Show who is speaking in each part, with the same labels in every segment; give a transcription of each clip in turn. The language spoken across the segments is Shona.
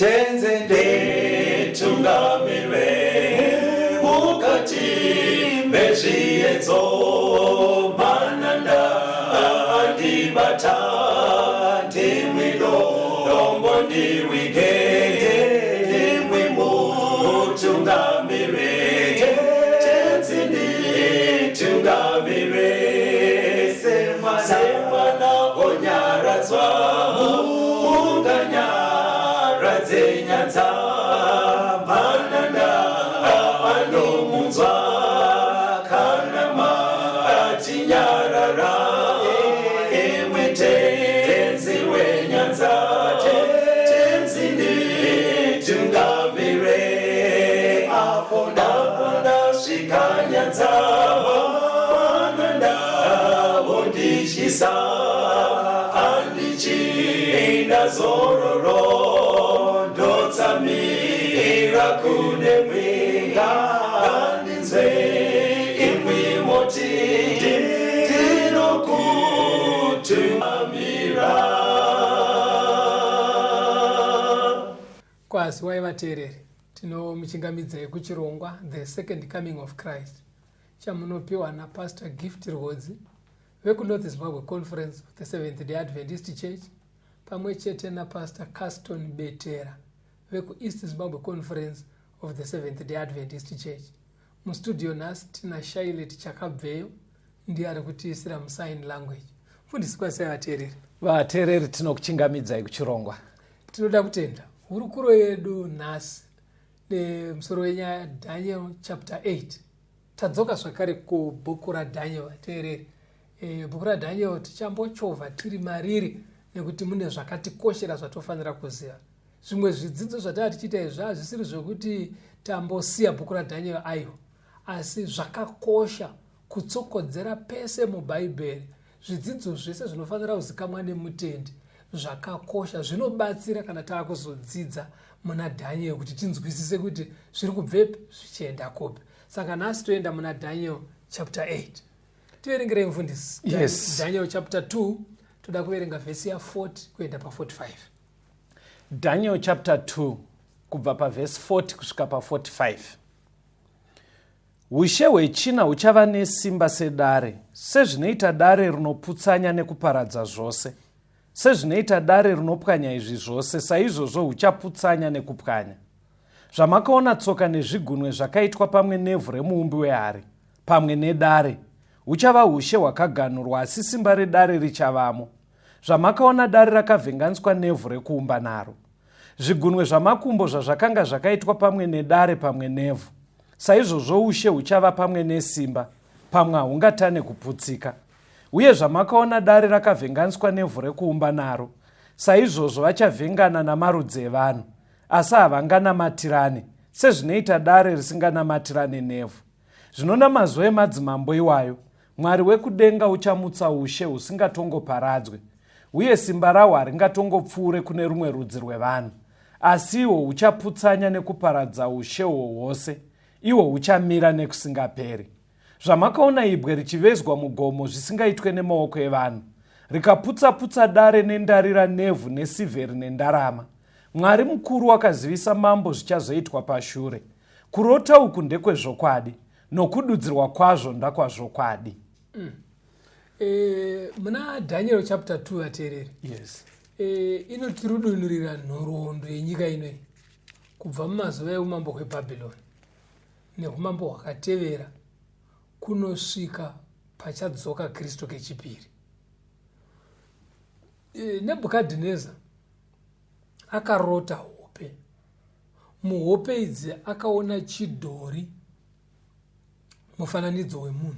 Speaker 1: tenzende tungamire mukati mezviedzo mananda andibata ndimwino dombo ndiwike ndimwimu tungamire tenzende tungamire semwana onyaradzwa unganyaradzwe nyanza mananda anomunzwa kana matinyarara emwete tenzi wenyanza tenzinde tungamire apo ndasvika nyanza mananda vondishisa andichienda zororo ndotsamira kune mwenga andinzwe imwi moti ndinokutumamira.
Speaker 2: Kwasi waivateereri, tinomuchingamidzai kuchirongwa The Second Coming of Christ chamunopiwa naPastor Gift Rhodzi vekuNorth Zimbabwe Conference of the Seventh Day Adventist Church pamwe chete naPastor Caston Betera vekuEast Zimbabwe Conference of the Seventh Day Adventist Church. Mustudio nhasi tina Shailet Chakabveyo ndiye ari kutiisira musign language. Mufundisi kwasai vateereri.
Speaker 3: Vateereri tinokuchingamidzai kuchirongwa.
Speaker 2: Tinoda kutenda hurukuro yedu nhasi nemusoro wenyaya Daniel chapter 8. Tadzoka zvakare kubhuku raDaniel vateereri. Bhuku raDaniel tichambochovha tiri mariri nekuti mune zvakatikoshera zvatofanira kuziva. Zvimwe zvidzidzo zvatava tichiita izvi hazvisiri zvokuti tambosiya bhuku raDaniel ayo, asi zvakakosha kutsokodzera pese mubhaibheri. Zvidzidzo zvese zvinofanira kuzikamwa nemutendi zvakakosha, zvinobatsira kana taakuzodzidza muna Daniel kuti tinzwisise kuti zviri kubvepi zvichienda kupi. Saka nhasi toenda muna Daniel chapter 8. Tiverengere mufundisi.
Speaker 3: Yes.
Speaker 2: Daniel chapter 2 toda kuverenga vhesi ya 40 kuenda pa45.
Speaker 3: Daniel chapter 2 kubva pavhesi 40 kusvika pa45. Ushe hwechina huchava nesimba sedare, sezvinoita dare rinoputsanya nekuparadza zvose. Sezvinoita dare rinopwanya izvi zvose, saizvozvo huchaputsanya nekupwanya. Zvamakaona tsoka nezvigunwe zvakaitwa pamwe nevhu remuumbi wehari, pamwe nedare, huchava ushe hwakaganurwa, asi simba redare richavamo. Zvamakaona dare rakavhenganiswa nevhu rekuumba naro. Zvigunwe zvamakumbo zvazvakanga zvakaitwa pamwe nedare pamwe nevhu, saizvozvo ushe huchava pamwe nesimba, pamwe hahungatane kuputsika. Uye zvamakaona dare rakavhenganiswa nevhu rekuumba naro, saizvozvo vachavhengana namarudzi evanhu, asi havanganamatirane, sezvinoita dare risinganamatirane nevhu. Zvino namazuva emadzimambo iwayo, Mwari wekudenga uchamutsa ushe husingatongoparadzwe, uye simba rahwo haringatongopfuure kune rumwe rudzi rwevanhu, asi ihwo huchaputsanya nekuparadza ushe hwo hwose, ihwo huchamira nekusingaperi. Zvamakaona ibwe richivezwa mugomo zvisingaitwe nemaoko evanhu, rikaputsa-putsa dare nendarira nevhu nesivheri nendarama. Mwari mukuru akazivisa mambo zvichazoitwa pashure. Kurota uku ndekwezvokwadi, nokududzirwa kwazvo ndakwazvokwadi.
Speaker 2: Muna Daniel chapter 2 vateereri.
Speaker 3: Yes.
Speaker 2: Inotirudunurira nhoroondo yenyika inoi kubva mumazuva eumambo hweBhabhironi neumambo hwakatevera kunosvika pachadzoka Kristu kechipiri. Nebhukadhineza akarota hope. Muhope idzi akaona chidhori, mufananidzo wemunhu,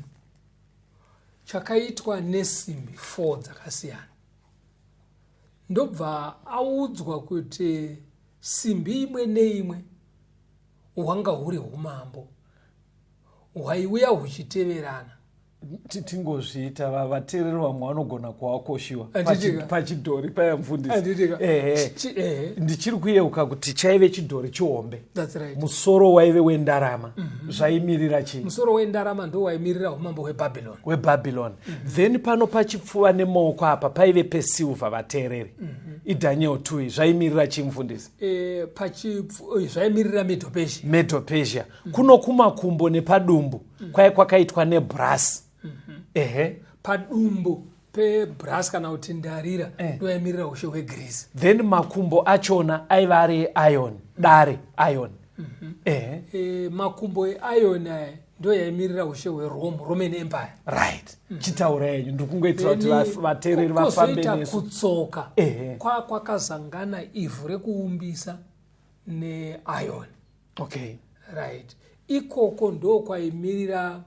Speaker 2: chakaitwa nesimbi 4 dzakasiyana. Ndobva audzwa kuti simbi imwe neimwe hwanga huri umambo hwaiuya huchiteverana.
Speaker 3: Tingozviita vateereri vamwe vanogona kuwakoshiwa pachidhori paya mufundisi. Ndichiri kuyeuka kuti chaive chidhori chihombe.
Speaker 2: That's right.
Speaker 3: Musoro waive wendarama. Zvaimirira chii?
Speaker 2: Musoro wendarama ndo waimirira umambo
Speaker 3: hweBhabhironi. Then pano pachipfuva nemaoko apa paive pesilva vateereri. idaniel 2 zvaimirira chimufundisi
Speaker 2: zvaimirira
Speaker 3: Medo Persia. Kuno kumakumbo nepadumbu kwai kwakaitwa nebrass.
Speaker 2: Padumbu pebrass kana kuti ndarira ndoyaimirira ushe hweGreece.
Speaker 3: Then makumbo achona aiva ari iron, dare iron.
Speaker 2: Makumbo eiron aya ndoyaimirira ushe hweRoman Empire.
Speaker 3: Right. Chitaura yenyu ndikungoitira kuti vateereri vafambe nesu.
Speaker 2: Kutsoka kwakazangana ivhu rekuumbisa neiron.
Speaker 3: Okay.
Speaker 2: Right. Ikoko ndo kwaimirira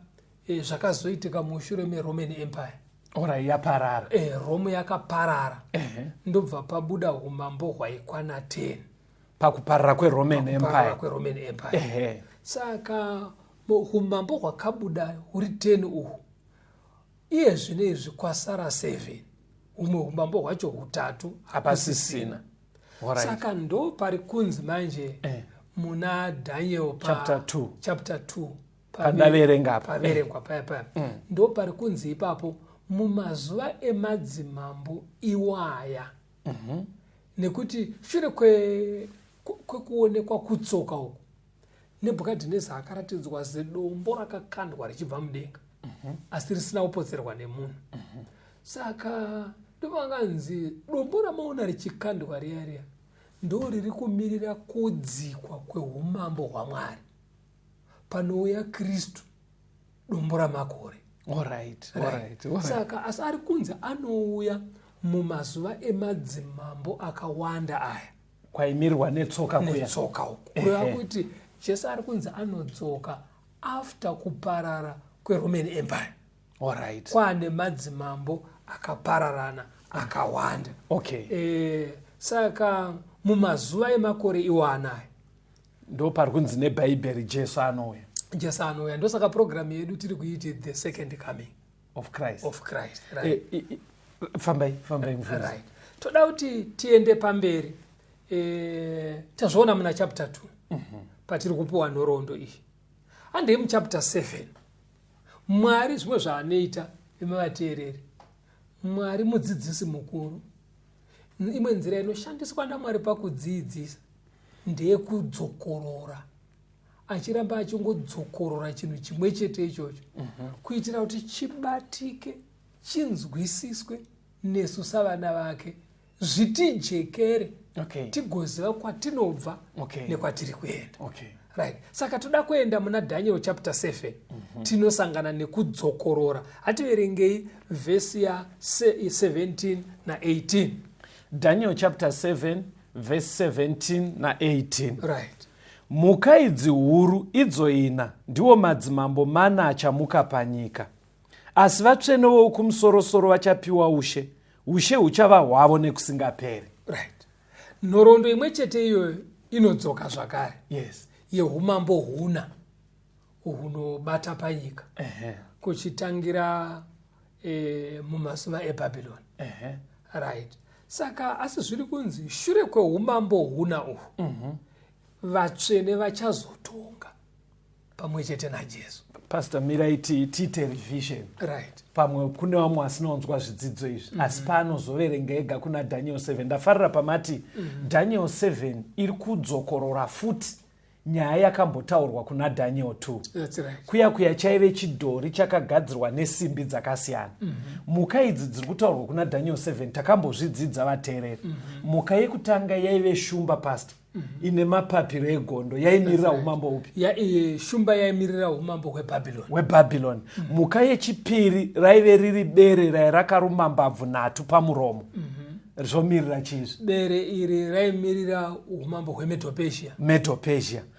Speaker 2: zvakazoitika mushure meRoman Empire.
Speaker 3: Ora yaparara.
Speaker 2: Rome yakaparara. Ndobva pabuda umambo hwaikwana 10.
Speaker 3: Pakuparara kweRoman Empire.
Speaker 2: Saka umambo hwakabuda huri 10 uhu. Iye zvinezvi kwasara 7. Umwe umambo hwacho hutatu hapasisina. Saka ndo pari kunzi manje muna Daniel chapter 2
Speaker 3: pandaverengwa
Speaker 2: paya ndo pari kunzi ipapo mumazuva emadzimambo iwaya. Nekuti shure kwekuonekwa kutsoka uku Nebhukadhineza akaratidzwa sedombo rakakandwa richibva mudenga asi risina kupotserwa nemunhu. Saka ndomanganzi dombo ramaona richikandwa riya ndo riri kumirira kudzikwa kweumambo hwaMwari panouya Kristu dombo ramakore.
Speaker 3: Alright.
Speaker 2: Saka asi ari kunzi anouya mumazuva emadzimambo akawanda aya
Speaker 3: kwaimirirwa netsoka
Speaker 2: uku kureva kuti Jesu ari kunzi anodzoka after kuparara kweRoman Empire.
Speaker 3: Alright.
Speaker 2: Kwane madzimambo akapararana akawanda.
Speaker 3: Okay.
Speaker 2: Saka mumazuva emakore iwanaya
Speaker 3: ndo pari kunzi nebhaibheri Jesu anouya.
Speaker 2: Ndosaka programu yedu tiri kuiti the second coming
Speaker 3: of Christ.
Speaker 2: Right.
Speaker 3: Fambai
Speaker 2: Right. Toda kuti tiende pamberi. Tazviona muna chapter 2. Patiri kupuwa nhoroondo iyi. Handei muchapter 7. Mwari zvimwe zvaanoita nevateereri. Mwari mudzidzisi mukuru. Imwe nzira inoshandiswa naMwari pakudzidzisa ndeyekudzokorora. Achiramba achingodzokorora chinhu chimwe chete ichocho kuitira kuti chibatike, chinzwisiswe nesu savana vake, zvitijekere, tigoziva kwatinobva nekwatiri kuenda. Right. Saka toda kuenda muna Daniel chapter 7 tinosangana nekudzokorora. Hativerengei vhesi ya 17 na 18.
Speaker 3: Daniel chapter 7 verse 17 na 18.
Speaker 2: Right.
Speaker 3: Mhuka idzi huru idzo 4 ndiwo madzimambo 4 achamuka panyika, asi vatsvene vokumusoro-soro vachapiwa ushe huchava hwavo nekusingaperi.
Speaker 2: Right. Nhoroondo imwe chete iyoyo inodzoka zvakare.
Speaker 3: Yes.
Speaker 2: Yeumambo huna hunobata panyika kuchitangira mumazuva eBhabhironi. Right. Saka asi zviri kunzi shure kweumambo huna uhu vatsvene vachazotonga pamwe chete naJesu.
Speaker 3: Pastor mirai tiite revision.
Speaker 2: Right.
Speaker 3: Pamwe kune vamwe vasinonzwa zvidzidzo izvi asi paanozoverenga ega kuna Daniel 7 ndafarira pamati Daniel 7 iri kudzokorora futi nyaya yakambotaurwa kuna Daniel 2.
Speaker 2: That's right.
Speaker 3: Kuya chaive chidhori chakagadzirwa nesimbi dzakasiyana. Mhuka idzi dziri kutaurwa kuna Daniel 7 takambozvidzidza vateereri. Mhuka yekutanga yaive shumba pastor ine mapapiro egondo yaimirira umambo upi?
Speaker 2: Shumba yaimirira umambo
Speaker 3: hweBhabhironi. Mhuka yechipiri raive riri bere rairakaruma mbabvu 3 pamuromo. Zvomirira chizvi.
Speaker 2: Bere iri raimirira umambo hweMedo Persia.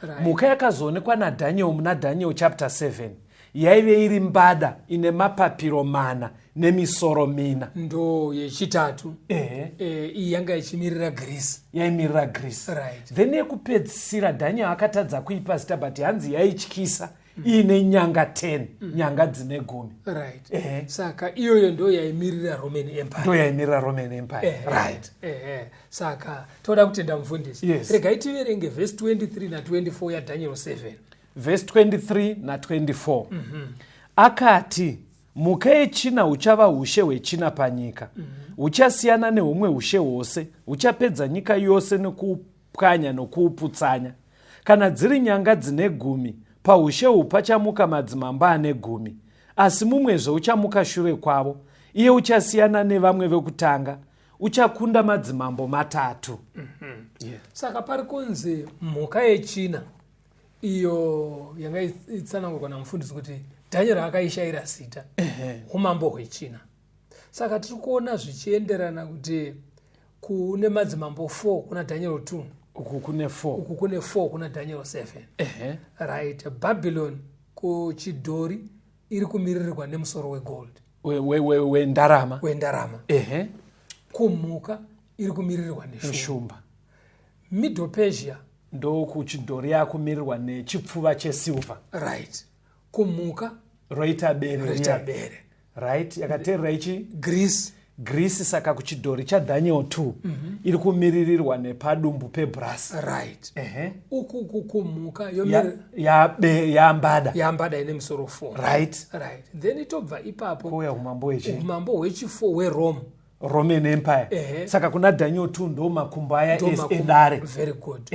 Speaker 2: Right.
Speaker 3: Mhuka yakazoonekwa naDaniel muna Daniel chapter 7 yaive iri mbada ine mapapiro 4 nemisoro 4.
Speaker 2: Ndo yechitatu. Iyi yanga ichimirira Greece.
Speaker 3: Yaimirira Greece.
Speaker 2: Right.
Speaker 3: Then yekupedzisira Daniel akatadza kuipa zita but hanzi yaityisa ine nyanga 10 nyanga dzine 10.
Speaker 2: Right. Saka iyoyo ndo yaimirira Roman Empire.
Speaker 3: Right.
Speaker 2: Saka toda kutenda mufundisi.
Speaker 3: Yes.
Speaker 2: Regai tiverenge verse 23 na 24 ya Daniel 7.
Speaker 3: Verse 23 na 24. Akati Muka yechina huchava ushe hwechina panyika. Huchasiyana nehumwe ushe hwose. Huchapedza nyika yose nokupwanya nokuuputsanya. Kana dziri nyanga dzine 10, paushe uhu pachamuka madzimambo ane 10. Asi mumwezve uchamuka shure kwavo. Iye uchasiyana nevamwe vekutanga. Uchakunda madzimambo 3.
Speaker 2: Saka pari kunzi mhuka yechina iyo yanga itsanangurwa namufundisi kuti Daniel akaishayira zita umambo hwechina. Saka tiri kuona zvichienderana kuti kune madzimambo 4 kuna Daniel 2,
Speaker 3: uku kune 4,
Speaker 2: uku kune 4 kuna Daniel 7. Right. Babylon kuchidhori iri kumiririrwa nemusoro wegold,
Speaker 3: wendarama.
Speaker 2: Kumhuka iri kumiririrwa neshumba. Middle Persia
Speaker 3: ndo kuchidhori yakumirirwa nechipfuva chesilva.
Speaker 2: Right. Kumhuka
Speaker 3: roita bere. Right. Yakateerera ichi Greece. Saka kuchidhori chaDaniel 2 iri kumiririrwa nepadumbu pebrass.
Speaker 2: Right. Uku kumhuka yambada ine musoro 4.
Speaker 3: Right.
Speaker 2: Then itobva ipapo
Speaker 3: kuya umambo
Speaker 2: hwechi4 weRome,
Speaker 3: Roman Empire. Saka kuna Daniel 2 ndo makumbo aya edare.
Speaker 2: Very good.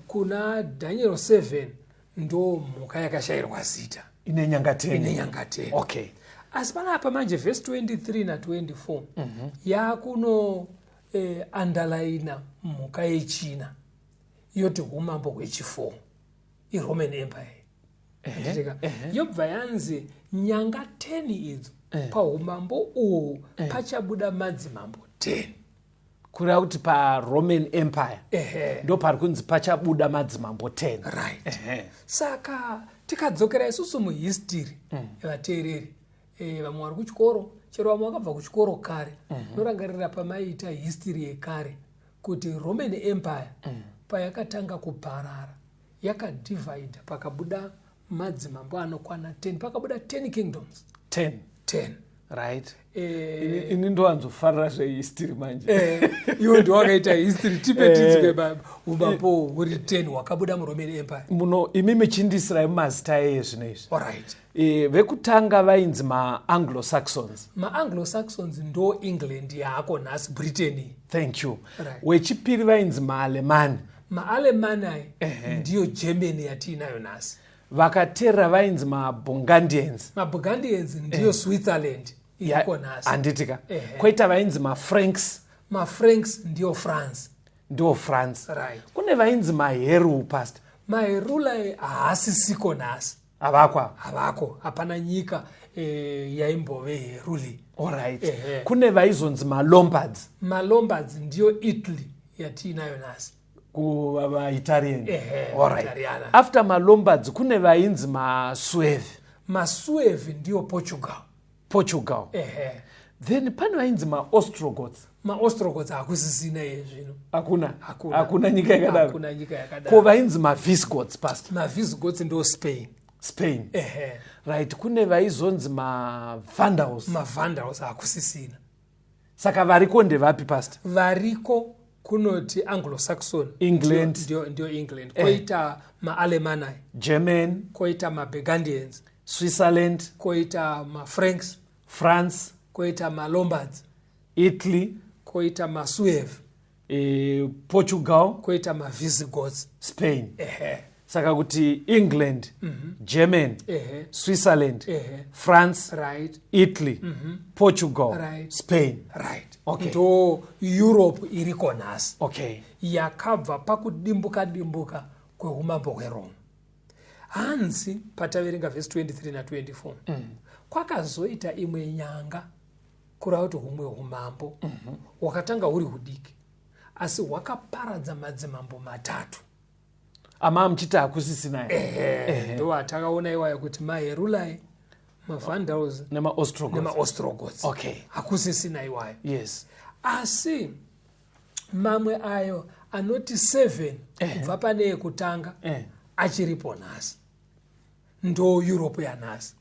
Speaker 2: Kuna Daniel 7 ndo mhuka yakashayirwa zita
Speaker 3: ine nyanga
Speaker 2: 10.
Speaker 3: Okay.
Speaker 2: Asi panapa manje verse 23 na 24 yakuno underline mhuka yechina yoti umambo hwechi4 iRoman Empire. Yobva yanzi nyanga 10 idzo paumambo uhu pachabuda madzimambo 10.
Speaker 3: Kureva kuti paRoman Empire ndo pari kunzi pachabuda madzimambo 10.
Speaker 2: Right. Saka tikadzokera isusu muhistory vateereri, vamwe vari kuchikoro, chero vamwe vakabva kuchikoro kare, norangarira pamaita history yekare kuti Roman Empire payakatanga kuparara yakadivide pakabuda madzimambo anokwana 10, pakabuda 10 kingdoms. 10.
Speaker 3: Right. Ini ndowanzofarira zvehistory manje.
Speaker 2: Iwo ndo wakaita history, tipe tidzike baba umambo huri 10 wakabuda muRoman Empire.
Speaker 3: Muno imi michindisirai mazita ezvino izvi.
Speaker 2: Alright.
Speaker 3: Vekutanga vainzi ma-Anglo-Saxons.
Speaker 2: Ma-Anglo-Saxons ndo England yako nhasi, Britain.
Speaker 3: Thank you.
Speaker 2: Right.
Speaker 3: Wechipiri vainzi ma-Alemani.
Speaker 2: Ma-Alemani ndiyo Germany yatinayo nhasi.
Speaker 3: Vakateerera vainzi ma-Burgundians.
Speaker 2: Ma-Burgundians ndiyo Switzerland yako nhasi.
Speaker 3: Anditika. Koita vainzi ma-Franks.
Speaker 2: Ma-Franks ndiyo France.
Speaker 3: Ndiyo France.
Speaker 2: Right.
Speaker 3: Kune vainzi maHerul pastor.
Speaker 2: maherula haasisiko nhasi. Havako, hapana nyika yaimbove heruli.
Speaker 3: Alright. Kune vaizonzi maLombards.
Speaker 2: maLombards ndiyo Italy yatinayo nhasi.
Speaker 3: Kuva-Italian. Alright. After maLombards kune vainzi maSuevi.
Speaker 2: maSuevi ndiyo Portugal. Then
Speaker 3: pane vainzi maOstrogoths.
Speaker 2: maOstrogoths hakusisina yezvino.
Speaker 3: Hakuna nyika yakadaro. Ko vainzi maVisigoths pastor.
Speaker 2: maVisigoths ndo Spain.
Speaker 3: Right. Kune vaizonzi maVandals.
Speaker 2: maVandals hakusisina.
Speaker 3: Saka variko ndevapi pastor?
Speaker 2: Variko kunoti Anglo-Saxon.
Speaker 3: England.
Speaker 2: Ndio England. Koita maAlemani.
Speaker 3: German.
Speaker 2: Koita maBurgundians.
Speaker 3: Switzerland.
Speaker 2: Koita maFranks.
Speaker 3: France.
Speaker 2: Koita maLombards.
Speaker 3: Italy.
Speaker 2: Koita maSuevi.
Speaker 3: Portugal.
Speaker 2: Koita maVisigoths.
Speaker 3: Spain. Saka kuti England, German, Switzerland, France,
Speaker 2: right.
Speaker 3: Italy, Portugal,
Speaker 2: right.
Speaker 3: Spain.
Speaker 2: Right.
Speaker 3: Okay.
Speaker 2: Ndo Europe iriko nhasi.
Speaker 3: Okay.
Speaker 2: Yakabva pakudimbuka kweumambo hweRome. Hanzi pataverenga verse 23 na 24. Kwakazoita imwe nyanga kureva kuti humwe umambo hwakatanga huri hudiki asi hwakaparadza madzimambo 3.
Speaker 3: Ama mchita hakusisina.
Speaker 2: Ndo atakaona iwayo kuti maHerulai, maVandals
Speaker 3: nemaOstrogoths.
Speaker 2: Okay. Hakusisina iwayo.
Speaker 3: Yes.
Speaker 2: Asi mamwe ayo anoti 7 kubva pane yekutanga achiripo nhasi. Ndo Europe yanhasi.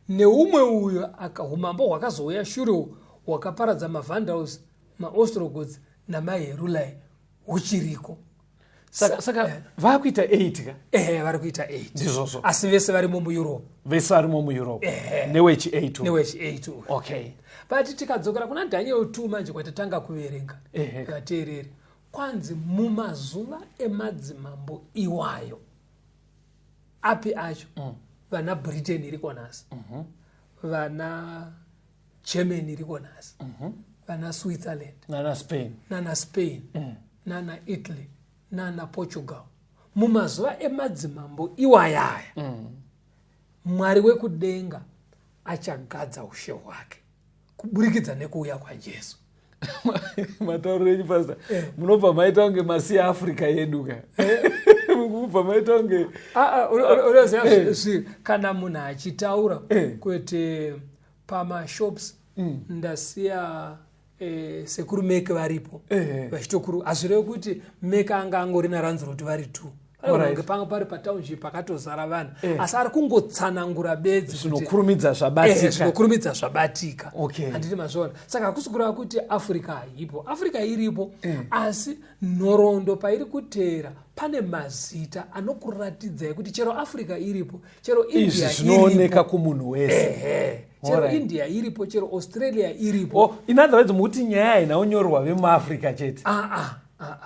Speaker 2: Neumwe uyo umambo hwakazouya shure hwakaparadza maVandals, maOstrogoths namaHerulai huchiriko.
Speaker 3: saka vakuita 8 ka
Speaker 2: vari kuita 8
Speaker 3: ndizvozvo,
Speaker 2: asi vese varimo mueurope,
Speaker 3: vese varimo mueurope newechi8 okay.
Speaker 2: but tikadzokera kuna Daniel 2 manje kwatatanga kuverenga vateereri, kwanzi mumazuva emadzimambo iwayo api acho vana Britain iriko nhasi, vana Germany iriko nhasi, vana Switzerland nana Spain nana Italy nana Portugal. Mumazuva emadzimambo iwayaya Mwari wekudenga achagadza ushe hwake kuburikidza nekuuya kwaJesu.
Speaker 3: matauriro enyu pastor, munobva maita kunge masi Africa yedu ka munobva maita kunge
Speaker 2: unoziva kana munhu achitaura kuti pamashops ndasiya sekuru meke varipo vachitokuru, hazvirevi kuti meke anga angorina ranzuro kuti vari 2 panga pari patownship pakatozara vanhu, asi ari kungotsanangura bedzi
Speaker 3: zvinokurumidza
Speaker 2: zvabatika. Handiti mazvona, saka hakusi kureva kuti Africa haipo, Africa iripo, asi nhoroondo pairi kuteera pane mazita anokuratidzai kuti chero Africa iripo, chero India
Speaker 3: zvinooneka kumunhu wese,
Speaker 2: chero India iripo, chero Australia iripo.
Speaker 3: In other words, muti nyaya haina kunyorwa vemuAfrica chete.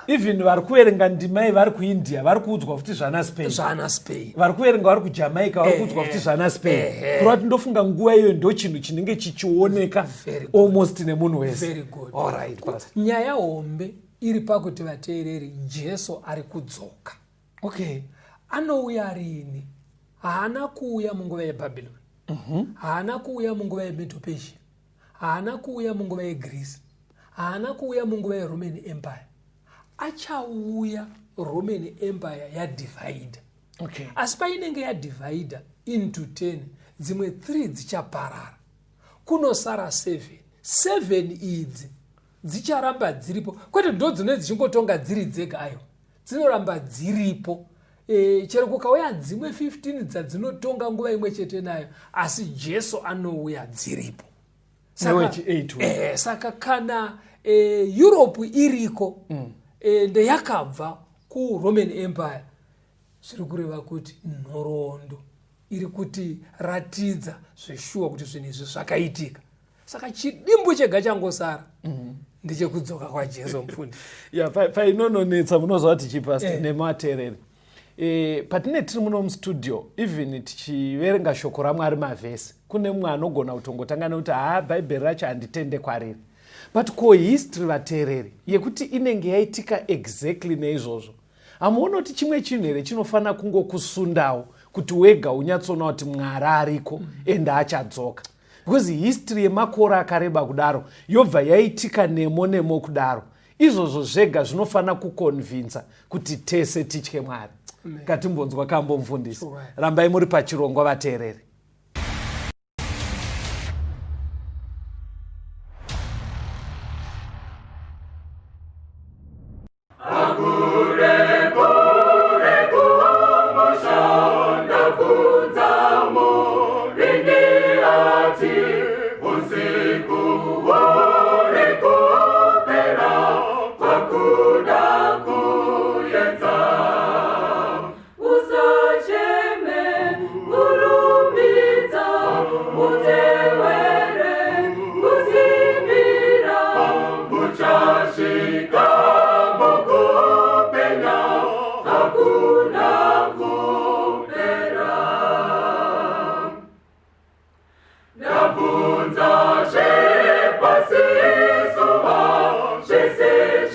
Speaker 3: Even vari kuverenga ndima vari kuIndia vari kuudzwa kuti zvana Spain, vari kuverenga vari kuJamaica vari kuudzwa kuti zvana Spain. Kureva kuti ndofunga nguva iyo ndo chinhu chinenge chichioneka almost nemunhu wese.
Speaker 2: Nyaya hombe iri pakuti vateereri, Jesu ari kudzoka. Anouya rini? Haana kuuya munguva yeBhabhironi, haana kuuya munguva yeMedo-Persia, haana kuuya munguva yeGreece, haana kuuya munguva yeRoman Empire. Achauya Roman Empire yadivhaidha, asi painenge yadivhaidha into 10, dzimwe 3 dzichaparara, kunosara 7 idzi dzicharamba dziripo, kwete ndo dzine dzichingotonga dziri dzegayo, dzinoramba dziripo. Chero kukauya dzimwe 15 dzadzinotonga nguva imwe chete nayo, asi Jesu anouya dziripo. Saka kana Europe iriko ndeyakabva kuRoman Empire, zviri kureva kuti nhoroondo iri kuti ratidza zveshuwa kuti zvinhu izvi zvakaitika. Saka chidimbu chega changosara ndechekudzoka kwaJesu mufundi.
Speaker 3: Painononetsa munozva kuti chipastor nemateereri, patine tiri muno mustudio, even tichiverenga shoko raMwari mavhesi, kune mumwe anogona kutongotanga nekuti bhaibheri racho handitende kwariri. But history vateereri yekuti inenge yaitika exactly neizvozvo, hamuona kuti chimwe chinhu here chinofana kungokusundawo kuti wega unyatsona kuti Mwari ariko ende achadzoka. Because history yemakore akareba kudaro yobva yaitika nemo kudaro, izvozvo zvega zvinofana kukonvinza kuti tese titye Mwari. Ngatimbonzwa kambomufundisi. Rambai muri pachirongwa vateereri.
Speaker 1: Nabunza, je passi, sova, je sais,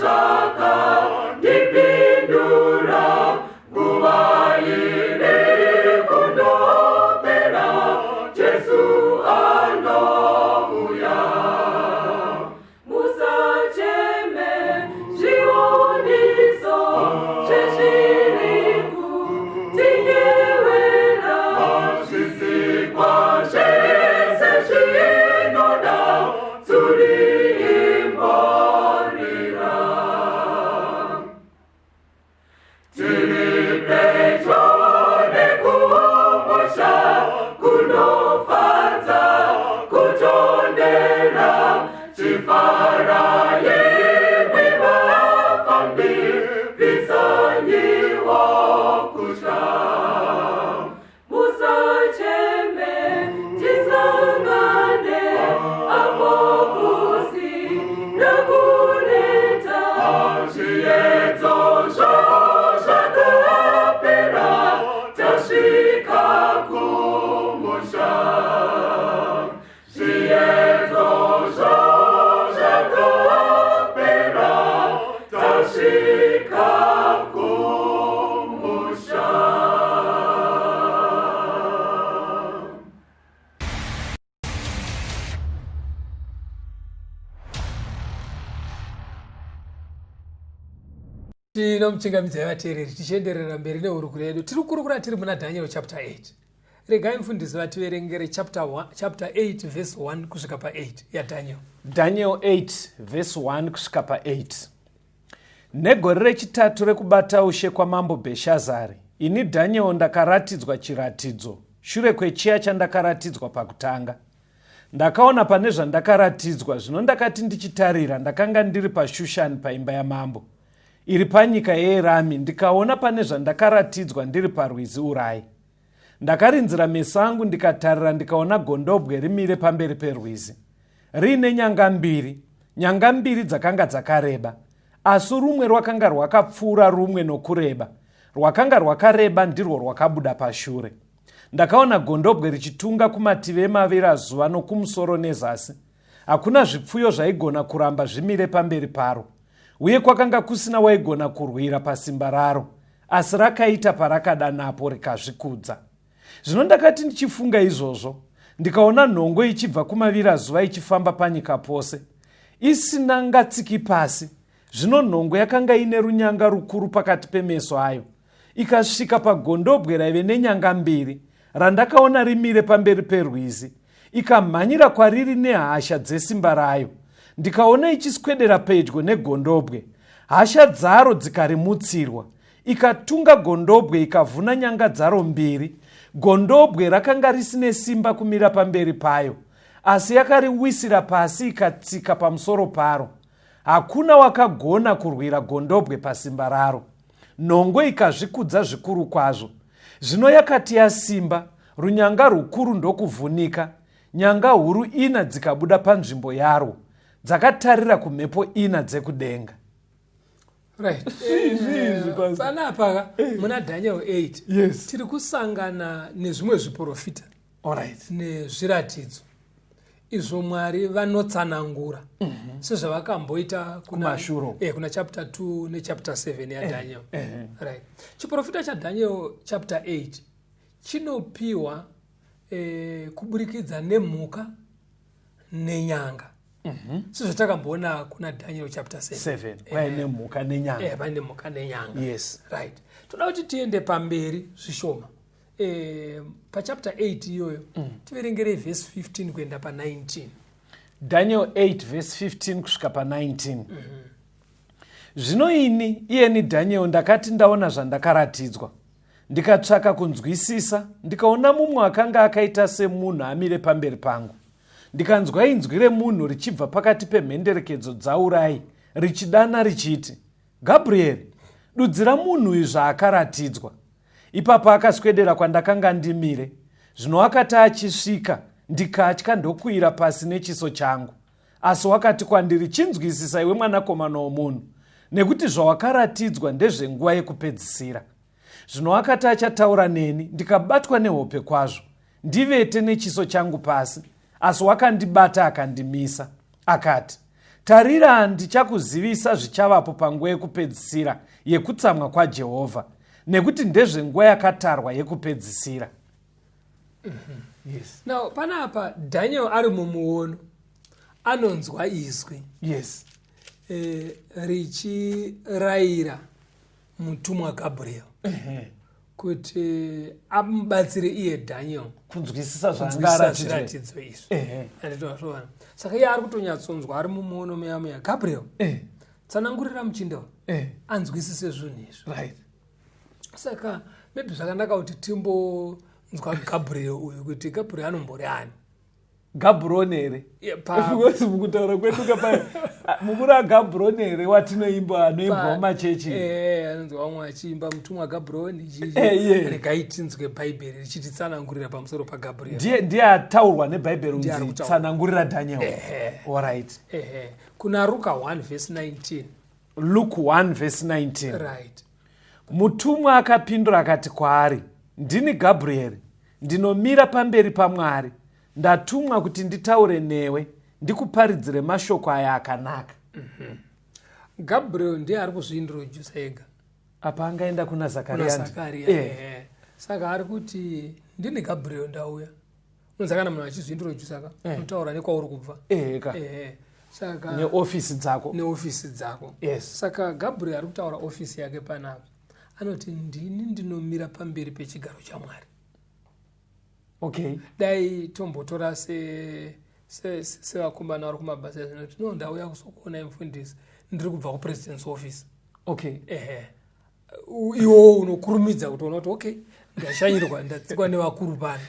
Speaker 1: ndasvika kumusha.
Speaker 2: tinomuchingamidza vateereri tichienderera mberi neurukuro yedu. tiri kurukura tiri muna Daniel chapter 8. regai mufundisi vativerengere chapter 8 verse 1 kusvika pa8 yaDaniel.
Speaker 3: Daniel 8 verse 1 kusvika pa8. Negore rechitatu rekubata ushe kwamambo Bheshazari, ini Daniel ndakaratidzwa chiratidzo shure kwechiya chandakaratidzwa pakutanga. Ndakaona pane zvandakaratidzwa, zvino ndakati ndichitarira ndakanga ndiri paShushani paimba yamambo iri panyika yeErami, ndikaona pane zvandakaratidzwa ndiri parwizi Urai. Ndakarinzira meso angu ndikatarira, ndikaona gondobwe rimire pamberi perwizi riine nyanga mbiri. Nyanga mbiri dzakanga dzakareba, asi rumwe rwakanga rwakapfuura rumwe nokureba. Rwakanga rwakareba ndirwo rwakabuda pashure. Ndakaona gondobwe richitunga kumativi emavirazuva nokumusoro nezasi. Hakuna zvipfuyo zvaigona kuramba zvimire pamberi paro, uye kwakanga kusina waigona kurwira pasimba raro, asi rakaita parakada napo rikazvikudza. Zvino ndakati ndichifunga izvozvo, ndikaona nhongo ichibva kumavirazuva ichifamba panyika pose, isina ngatsiki pasi. Zvino nhongo yakanga ine runyanga rukuru pakati pemeso ayo, ikasvika pagondobwe raive nenyanga mbiri, randakaona rimire pamberi perwizi. Ikamhanyira kwariri nehasha dzesimba rayo. Ndikaona ichiswedera pedyo negondobwe, hasha dzaro dzikarimutsirwa. Ikatunga gondobwe ikavhuna nyanga dzaro mbiri. Gondobwe rakanga risine simba kumira pamberi payo, asi yakariwisira pasi ikatsika pamusoro paro. Hakuna wakagona kurwira gondobwe pasimba raro. Nhongo ikazvikudza zvikuru kwazvo. Zvino yakati yasimba, runyanga rukuru ndokuvhunika. Nyanga huru 4 dzikabuda panzvimbo yaro, dzakatarira kumhepo 4 dzekudenga.
Speaker 2: Right. Panapa muna Daniel 8.
Speaker 3: Yes.
Speaker 2: Tiri kusangana nezvimwe zviprofita.
Speaker 3: Alright.
Speaker 2: Nezviratidzo izvo Mwari vanotsanangura sezvavakamboita kuna chapter 2 nechapter 7 yaDaniel. Right. Chiprofita chaDaniel chapter 8 chinopiwa kuburikidza nemhuka nenyanga. Sezvatakamboona kuna Daniel chapter 7.
Speaker 3: Paine mhuka nenyanga.
Speaker 2: Paine mhuka nenyanga.
Speaker 3: Yes.
Speaker 2: Right. Toda kuti tiende pamberi zvishoma. Pachapter 8 iyoyo tiverengere verse 15 kuenda pa19.
Speaker 3: Daniel 8 verse 15 kusvika pa19. Zvino ini iyeni Daniel ndakati ndaona zvandakaratidzwa, ndikatsvaka kunzwisisa, ndikaona mumwe akanga akaita semunhu amire pamberi pangu. Ndikanzwa inzwi remunhu richibva pakati pemhenderekedzo dzaUrai richidana richiti, Gabrieri, dudzira munhu uyu zvaakaratidzwa. Ipapo akaswedera kwandakanga ndimire. Zvino akati achisvika, ndikatya ndokuwira pasi nechiso changu. Asi wakati kwandiri, chinzwisisa iwe mwanakomana womunhu, nekuti zvawakaratidzwa ndezvenguva yekupedzisira. Zvino akati achataura neni, ndikabatwa nehope kwazvo, ndivete nechiso changu pasi. Asi wakandibata akandimisa. Akati, tarira, ndichakuzivisa zvichavapo panguva yekupedzisira yekutsamwa kwaJehovha, nekuti ndezvenguva yakatarwa yekupedzisira.
Speaker 2: Yes. Now, panapa Daniel ari mumuono anonzwa izwi.
Speaker 3: Yes.
Speaker 2: Richirayira mutumwa Gabriel kuti amubatsire iye Daniel
Speaker 3: kunzwisisa zvaangaratidzwa
Speaker 2: izvi. Saka iye ari kutonyatsonzwa, ari mumuono meya Gabriel, tsanangurira muchinda anzwisise zvinhu izvi.
Speaker 3: Right.
Speaker 2: Saka maybe zvakanaka kuti timbonzwa Gabriel uyu kuti Gabriel anombori ani.
Speaker 3: Gabronere. Mukutaura kwedu mukura Gabronere watinoimba anoimbwa mumachechi.
Speaker 2: Anonzwa vamwe achiimba mutumwa Gabroni. Regai tinzwe Bhaibheri richititsanangurira pamusoro paGabriel.
Speaker 3: Ndiye ataurwa neBhaibheri unzi tsanangurira Daniel. Alright.
Speaker 2: Kuna Luke 1 verse 19.
Speaker 3: Luke 1 verse 19.
Speaker 2: Right.
Speaker 3: Mutumwa akapindura akati kwaari, ndini Gabrieri, ndinomira pamberi paMwari. Ndatumwa kuti nditaure newe, ndikuparidzire mashoko aya akanaka.
Speaker 2: Gabriel ndiye ari kuzviintroduce ega
Speaker 3: apa angaenda kuna Zakaria.
Speaker 2: Saka ari kuti ndini Gabriel ndauya. Unonzi kana munhu achizviintroduce aka unotaura nekwauri kubva. Saka
Speaker 3: neofisi
Speaker 2: dzako.
Speaker 3: Yes.
Speaker 2: Saka Gabriel ari kutaura ofisi yake panapa. Anoti ndini ndinomira pamberi pechigaro chaMwari.
Speaker 3: Okay.
Speaker 2: Dai tombotora sevakombana vari kumabasa zinoti no ndauya kuzokuona mufundisi ndiri kubva kupresident's office.
Speaker 3: Okay.
Speaker 2: Iwo unokurumidza kutoona kuti okay ndashanyirwa ndatsikwa nevakuru pano.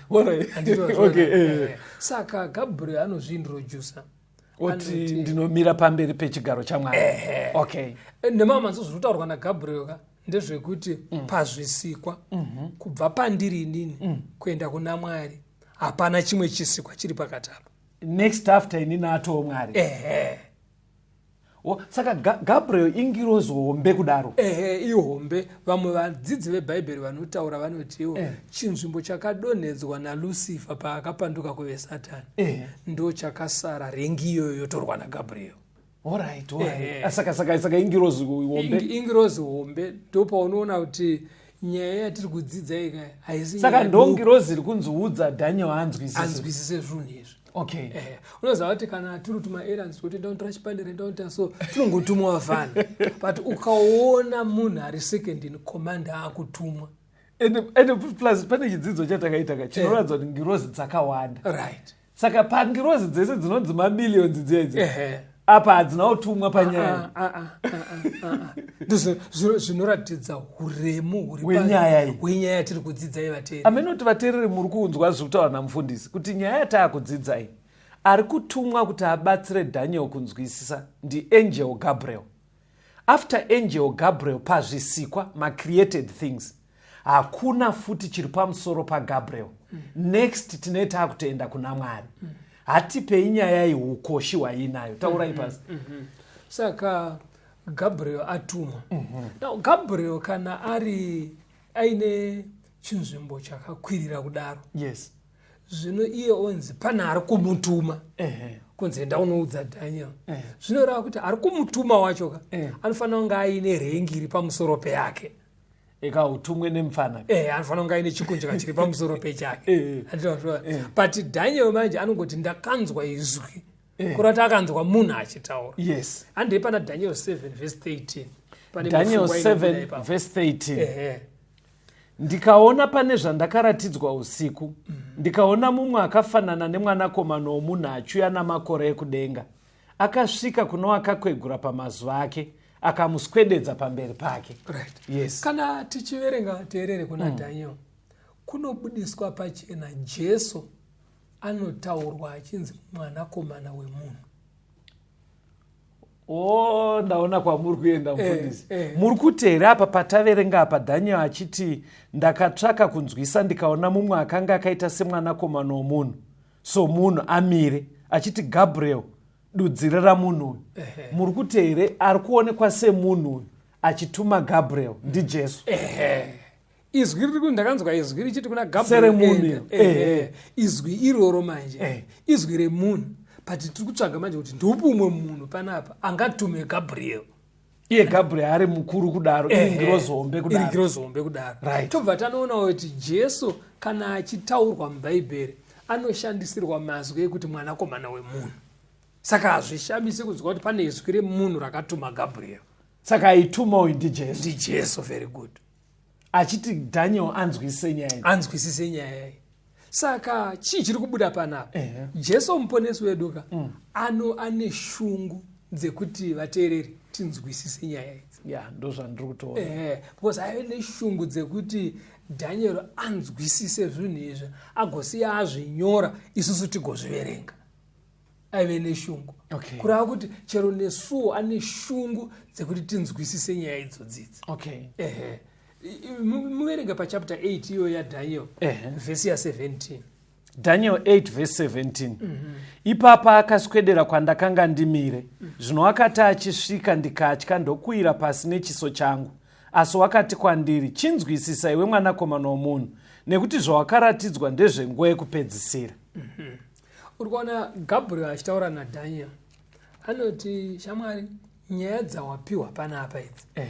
Speaker 2: Saka Gabriel anozviintroducer
Speaker 3: kuti ndinomira pamberi pechigaro chaMwari. Okay.
Speaker 2: Nemamanzo zvinotaurwa naGabriel ka ndezvekuti pazvisikwa kubva pandiri inini kuenda kuna Mwari hapana chimwe chisikwa chiri pakati apa.
Speaker 3: Next after inini atoo Mwari. Saka Gabriel ingirozi hombe kudaro.
Speaker 2: Ihombe. Vamwe vadzidzi veBhaibheri vanotaura vanoti chinzvimbo chakadonhedzwa naLucifer paakapanduka kuveSatani ndo chakasara rengi iyoyo yotorwa naGabriel.
Speaker 3: Alright. Saka ingirozi hombe.
Speaker 2: Ingirozi hombe ndopaunoona kuti nyaya yatiri kudzidza ika haisi.
Speaker 3: Saka ndongirozi iri kunziudza Daniel anzwisise
Speaker 2: zvinhu izvi.
Speaker 3: Okay.
Speaker 2: Unoziva kuti kana tiri tuma-errands kuti ndauntora chipandere ndaunta so tinongotumwa vafana. But ukaona munhu ari second in command akutumwa.
Speaker 3: And plus pane chidzidzo chatakaita chinoratidza kuti ngirozi dzakawanda.
Speaker 2: Right.
Speaker 3: Saka pangirozi dzese dzinonzi mamillions dzedzi. Apa hadzina kutumwa panyaya.
Speaker 2: Zvinoratidza huremu huri hwenyaya yatiri kudzidzai vateereri.
Speaker 3: Amenoti vateereri muri kuunzwa zviri kutaura namufundisi kuti nyaya yataakudzidzai ari kutumwa kuti abatsire Daniel kunzwisisa ndiangel Gabriel. After angel Gabriel pazvisikwa ma-created things hakuna futi chiri pamusoro paGabriel. Next tinee taakutoenda kuna Mwari. Hatipei nyaya yehukoshi hwainayo. Taurai pasi.
Speaker 2: Saka Gabriel atumwa. Now Gabriel kana aine chinzvimbo chakakwirira kudaro.
Speaker 3: Yes.
Speaker 2: Zvino iye onzi pana ari kumutuma. Kunzi enda unoudza Daniel. Zvinoreva kuti ari kumutuma wacho ka anofanira kunge aine rengi iri pamusoro peyake.
Speaker 3: Utumwe nemufana.
Speaker 2: Anofanira kunge aine chikunjika chiri pamusoro pechake. But Daniel manje anongoti ndakanzwa izwi. Kurati akanzwa munhu achitaura.
Speaker 3: Yes.
Speaker 2: Handei pana Daniel 7:13.
Speaker 3: Daniel 7:13. Ndikaona pane zvandakaratidzwa usiku. Ndikaona mumwe akafanana nemwanakomana womunhu achiuya namakore ekudenga. Akasvika kuno akakwegura pamazuva ake. Akamuswededza pamberi pake.
Speaker 2: Right.
Speaker 3: Yes.
Speaker 2: Kana tichiverenga teerere kuna Daniel kunobudiswa pachena Jesu anotaurwa achinzi mwanakomana wemunhu.
Speaker 3: Ndaona kwamuri kuenda mufundisi. Muri kuteera apa pataverenga apa Daniel achiti ndakatsvaka kunzwisa ndikaona mumwe akanga akaita semwanakomana womunhu. So munhu amire achiti Gabriel dudzire ramunhu. Muri kuteere ari kuonekwa semunhu achituma Gabriel ndi Jesu.
Speaker 2: Izwi riri ndakanzwa izwi richiti kuna Gabriel. Izwi iroro manje. Izwi remunhu. But tiri kutsvaga manje kuti ndopi umwe munhu panapa angatume Gabriel.
Speaker 3: Iye Gabriel ari mukuru kudaro. Ingirozi hombe kudaro.
Speaker 2: Right. Tobva tanoona kuti Jesu kana achitaurwa muBhaibheri anoshandisirwa mazwi ekuti mwanakomana wemunhu. Saka hazvishamisi kunzwa kuti pane izwi remunhu rakatuma Gabriel.
Speaker 3: Saka aitumawo ndi Jesu.
Speaker 2: Ndi Jesu. Very good.
Speaker 3: Achiti Daniel anzwisise nyaya iyi. Saka chii chiri kubuda panapa? Jesu muponesi wedu ka ane shungu dzekuti vateereri tinzwisise nyaya idzi. Ndo zvandiri kutoona.
Speaker 2: Because aine shungu dzekuti Daniel anzwisise zvinhu izvi agosiya azvinyora isusu tigozviverenga. Aive neshungu. Kureva kuti chero nesuwo ane shungu dzekuti tinzwisise nyaya idzodzidzi. Muverenga pachapter 8 iyo yaDaniel vhesi ya17.
Speaker 3: Daniel 8:17. Ipapa akaswedera kwandakanga ndimire. Zvino akati achisvika ndikatya ndokuwira pasi nechiso changu. Asi wakati kwandiri, chinzwisisa iwe mwanakomana womunhu, nekuti zvawakaratidzwa ndezvenguva yekupedzisira.
Speaker 2: Uri kuona Gabriel achitaura naDaniel. Anoti shamwari nyaya dzawapiwa panapa idzi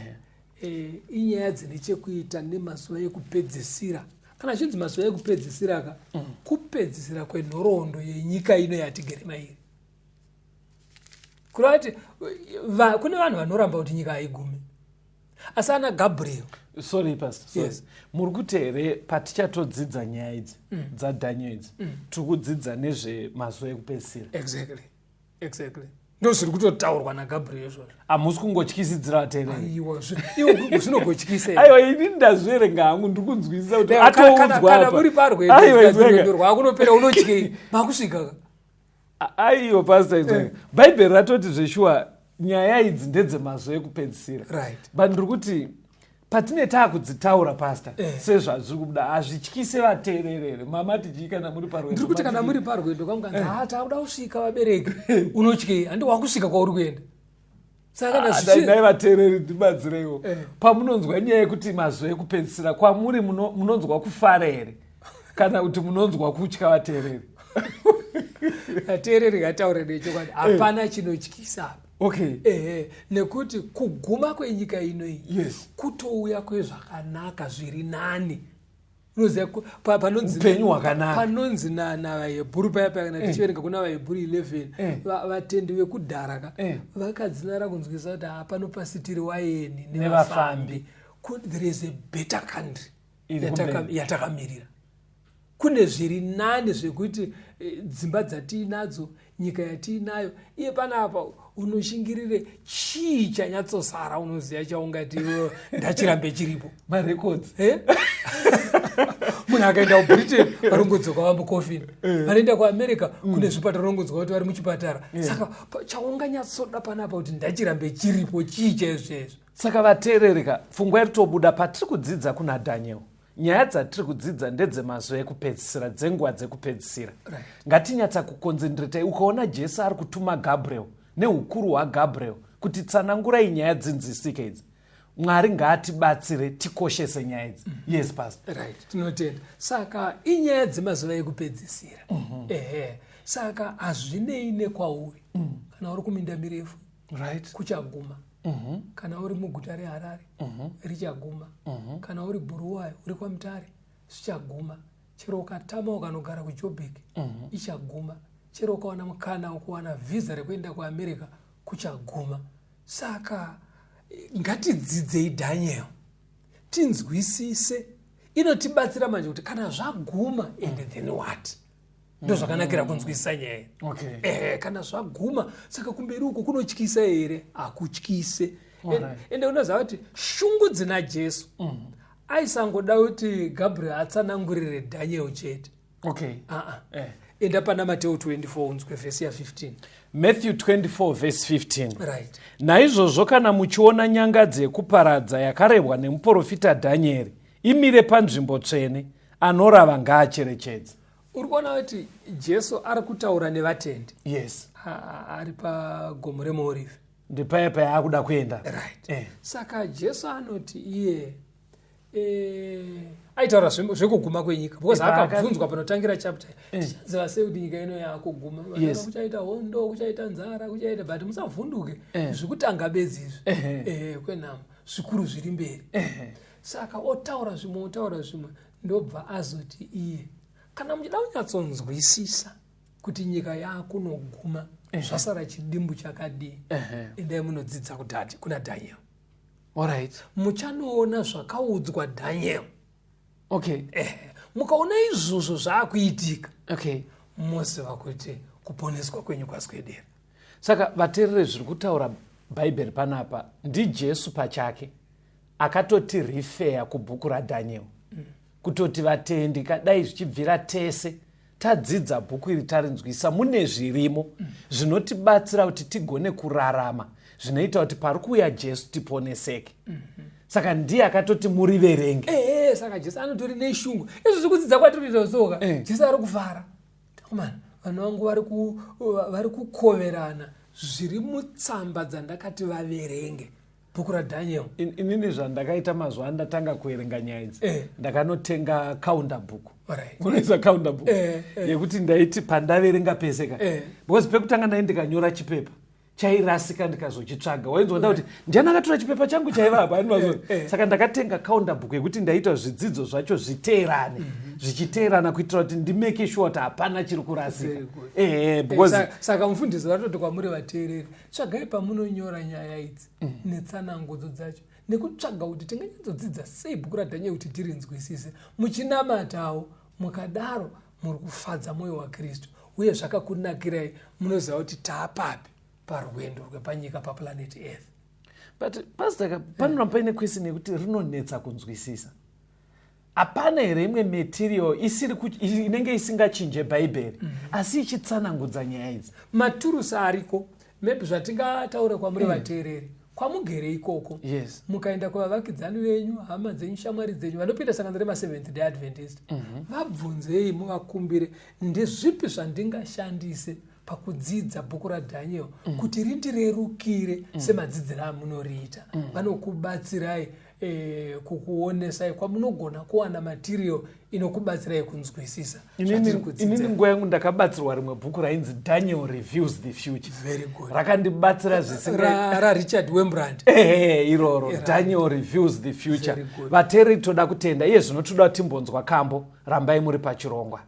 Speaker 2: inyaya dzine chekuita nemazuva ekupedzisira. Kana zvinzi mazuva ekupedzisira ka kupedzisira kwenhoroondo yenyika ino yatigere mairi. Kurati kune vanhu vanoramba kuti nyika haigumi. Asi ana Gabriel.
Speaker 3: Sorry pastor. Yes. Muri kuti here patichatodzidza nyaya idzi dzaDhaniel idzi tiri kudzidza nezvemazuva ekupedzisira.
Speaker 2: Exactly. Ndo zviri kutotaurwa naGabriel izvozvo.
Speaker 3: Hamusi kungotyisidzira vateereri.
Speaker 2: Iwo zvinogotyisa.
Speaker 3: Aiwa ini ndazverenga hangu ndiri kunzwisisa kuti atoudzwa apa.
Speaker 2: Kana muri parwendo rwakunopera unotyei makusvika.
Speaker 3: Aiwa pastor. Bhaibheri ratoti zveshuwa nyaya idzi ndedzemazuva ekupedzisira.
Speaker 2: Right.
Speaker 3: But ndiri kuti patine taakudzitaura pastor sezvazviri kubuda hazvityise vateereri. Mama tichii kana muri parwendo.
Speaker 2: Ndiri kuti kana muri parwendo kwamunganzi takuda kusvika vabereki unotyei handi wakusvika kwauri kuenda. Saka
Speaker 3: dai vateereri ndibadzireiwo pamunonzwa nyaya yekuti mazuva ekupedzisira kwamuri munonzwa kufara here kana kuti munonzwa kutya vateereri?
Speaker 2: Vateereri ngataure nechokwadi hapana chinotyisa.
Speaker 3: Okay.
Speaker 2: Nekuti kuguma kwenyika ino iyi
Speaker 3: yes.
Speaker 2: kutouya kwezvakanaka zviri nani.
Speaker 3: Upenyu hwakanaka.
Speaker 2: Panonzi navaHebhuru paya kana tichiverenga kuna vaHebhuru 11 vatendi vekudhara vakadzinara kunzwisa kuti hapano pasitiri waini nevafambi. There is a better country yatakamirira. Kune zviri nani zvekuti dzimba dzatiinadzo, nyika yatiinayo, iye panapa unoshingirire chii chanyatsosara unoziva chaungati ndachirambe chiripo.
Speaker 3: Marecords.
Speaker 2: Munhu akaenda kuBritain varongodzoka vambukofini. Vanoenda kuAmerica kune zvipatara varongodzoka kuti vari muchipatara. Saka chaunganyatsoda panapa kuti ndachirambe chiripo chii chaizvo.
Speaker 3: Saka vateerereka pfungwa ritobuda patiri kudzidza kuna Daniel. Nyaya dzatiri kudzidza ndedzemazuva ekupedzisira, dzenguva dzekupedzisira. Ngatinyatsa kukonzentreta. Ukaona Jesu ari kutuma Gabriel neukuru hwaGabriel kuti tsanangurai nyaya dzinzisike idzi. Mwari ngaatibatsire tikoshese nyaya idzi. Yes pastor.
Speaker 2: Right. Tinotenda. Saka inyaya dzemazuva ekupedzisira. Saka hazvinei nekwauri. Kana uri kuminda mirefu
Speaker 3: right
Speaker 2: kuchaguma. Kana uri muguta reHarare richaguma. Kana uri Buluwayo uri kwaMutare zvichaguma. Chero ukatama ukanogara kuJoburg ichaguma. Chero ukawana mukana ukuwana visa rekuenda kuAmerica kuchaguma. Saka ngatidzidzei Daniel tinzwisise. Inotibatsira manje kuti kana zvaguma and then what? Ndo zvakanakira kunzwisisa nyaya.
Speaker 3: Okay.
Speaker 2: Kana zvaguma saka kumberi uko kunotyisa here akutyise. Ende unoziva kuti shungu dzina Jesu aisangoda kuti Gabriel atsanangurire Daniel chete.
Speaker 3: Okay.
Speaker 2: Enda pana Mateo 24 unzwe vhesi ya 15.
Speaker 3: Matthew 24 verse 15.
Speaker 2: Right.
Speaker 3: Naizvozvo kana muchiona nyangadzi yekuparadza yakarehwa nemuprofita Dhanieri imire panzvimbo tsvene, anorava ngaacherechedze.
Speaker 2: Uri kuona kuti Jesu ari kutaura nevatendi.
Speaker 3: Yes.
Speaker 2: Ari pagomo reMorive.
Speaker 3: Ndipaya paya akuda kuenda.
Speaker 2: Right. Saka Jesu anoti iye aitaura zvekuguma kwenyika. Because akabvunzwa panotangira chapter. Tichaziva sei kuti nyika ino yakuguma.
Speaker 3: Yes.
Speaker 2: Kuchaita hondo, kuchaita nzara, kuchaita but musavhunduke. Zvikutanga bedzi izvi. Kwenhamo zvikuru zviri mberi. Saka otaura zvimwe ndobva azoti iye kana muchida kunyatsonzwisisa kuti nyika yakunoguma zvasara chidimbu chakadii endai munodzidza kuna Daniel.
Speaker 3: Alright.
Speaker 2: Muchanoona zvakaudzwa Daniel.
Speaker 3: Okay.
Speaker 2: Mukaona izvozvo zvaakuitika.
Speaker 3: Okay.
Speaker 2: Moziva kuti kuponeswa kwenyu kwaswedera.
Speaker 3: Saka vateereri zviri kutaura Bhaibheri panapa ndiJesu pachake akatoti rifeya kubhuku raDhaniel. Kutoti vatendi kadai zvichibvira tese tadzidza bhuku iri tarinzwisa mune zvirimo zvinotibatsira kuti tigone kurarama, zvinoita kuti pari kuuya Jesu tiponeseke. Saka ndiye akatoti muriverenge.
Speaker 2: Saka Jesu anotori neshungu. Izvo zvikudzidza kwatiri kuzoka. Jesu ari kufara. Komana, vanhu vangu vari kukoverana zviri mutsamba dzandakati vaverenge. Bhuku raDhaniel.
Speaker 3: Inini zvandakaita mazuva andatanga kuerenga nyaya idzi. Ndakanotenga kaunda bhuku. Unoisa kaunda bhuku. Yekuti ndaiti pandaverenga pese ka. Because pekutanga ndai ndikanyora chipepa. chairasika ndikazochitsvaga. Wainzwa kuti ndiani akatora chipepa changu chaiva apa animazvo. Saka ndakatenga kaunda book yekuti ndaita zvidzidzo zvacho zviteerane zvichiteerana kuitira kuti ndimake sure kuti hapana chiri kurasika.
Speaker 2: Because saka mufundisi vatoti kwamuri vateereri, tsvagai pamunonyora nyaya idzi netsanangudzo dzacho nekutsvaga kuti tinganyatsodzidza sei bhuku raDhanieri kuti tirinzwisise, muchinamatawo mukadaro muri kufadza mwoyo waKristu uye zvakakunakirai munoziva kuti taapapi parwendo rwepanyika paplanet Earth.
Speaker 3: But pastor, panoramba paine question yekuti rinonetsa kunzwisisa. Hapana here imwe material inenge isingachinje bhaibheri asi ichitsanangudza nyaya idzi?
Speaker 2: Maturusi ariko, maybe zvatingataura kwamuri vateereri, kwamugere ikoko.
Speaker 3: Yes.
Speaker 2: Mukaenda kuvavakidzani venyu, hama dzenyu, shamwari dzenyu vanopinda sangano rema-Seventh Day Adventist, vabvunzei muvakumbire ndezvipi zvandingashandise pakudzidza bhuku raDhanieri kuti rindirerukire semadzidziro amunoriita. Vanokubatsirai kukuonesai kwamunogona kuwana material inokubatsirai kunzwisisa.
Speaker 3: Inini nguva yangu ndakabatsirwa rimwe bhuku rainzi Daniel Reviews the Future.
Speaker 2: Very good.
Speaker 3: Rakandibatsira zvisinga
Speaker 2: Richard Wembrandt.
Speaker 3: Iroro Daniel Reviews the Future. Vateereri toda kutenda, iye zvino toda kuti timbonzwa kambo, rambai muri pachirongwa.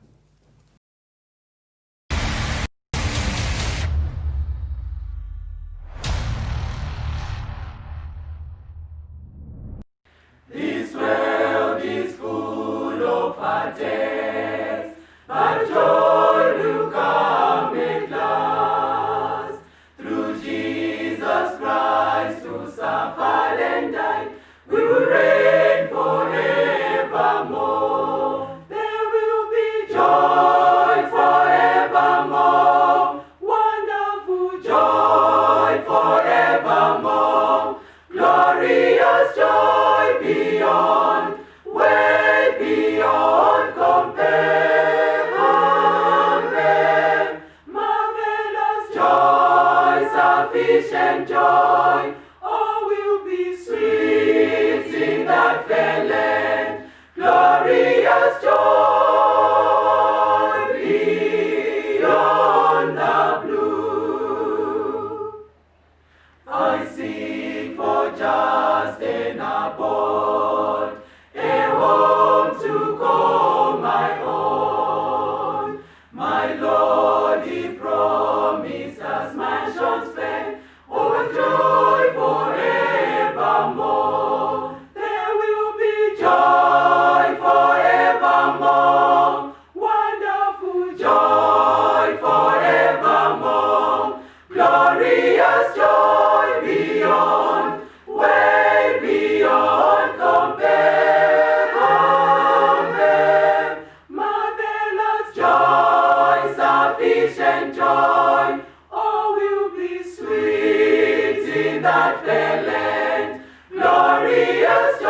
Speaker 1: This world is full of heartaches, but joy will come at last. Through Jesus Christ who suffered and died, we will reign forevermore. There will be joy forevermore, wonderful joy forevermore, glorious joy beyond, way beyond compare, marvelous joy, sufficient joy, all will be sweet in that fair land, glorious joy beyond the blue. I seek for just an abode, a home to call my own. My Lord, He promised us mansions fair, oh joy forevermore. There will be joy forevermore, wonderful joy forevermore, glorious joy beyond, way beyond compare, marvelous joy, sufficient joy, all will be sweet in that fair land, glorious joy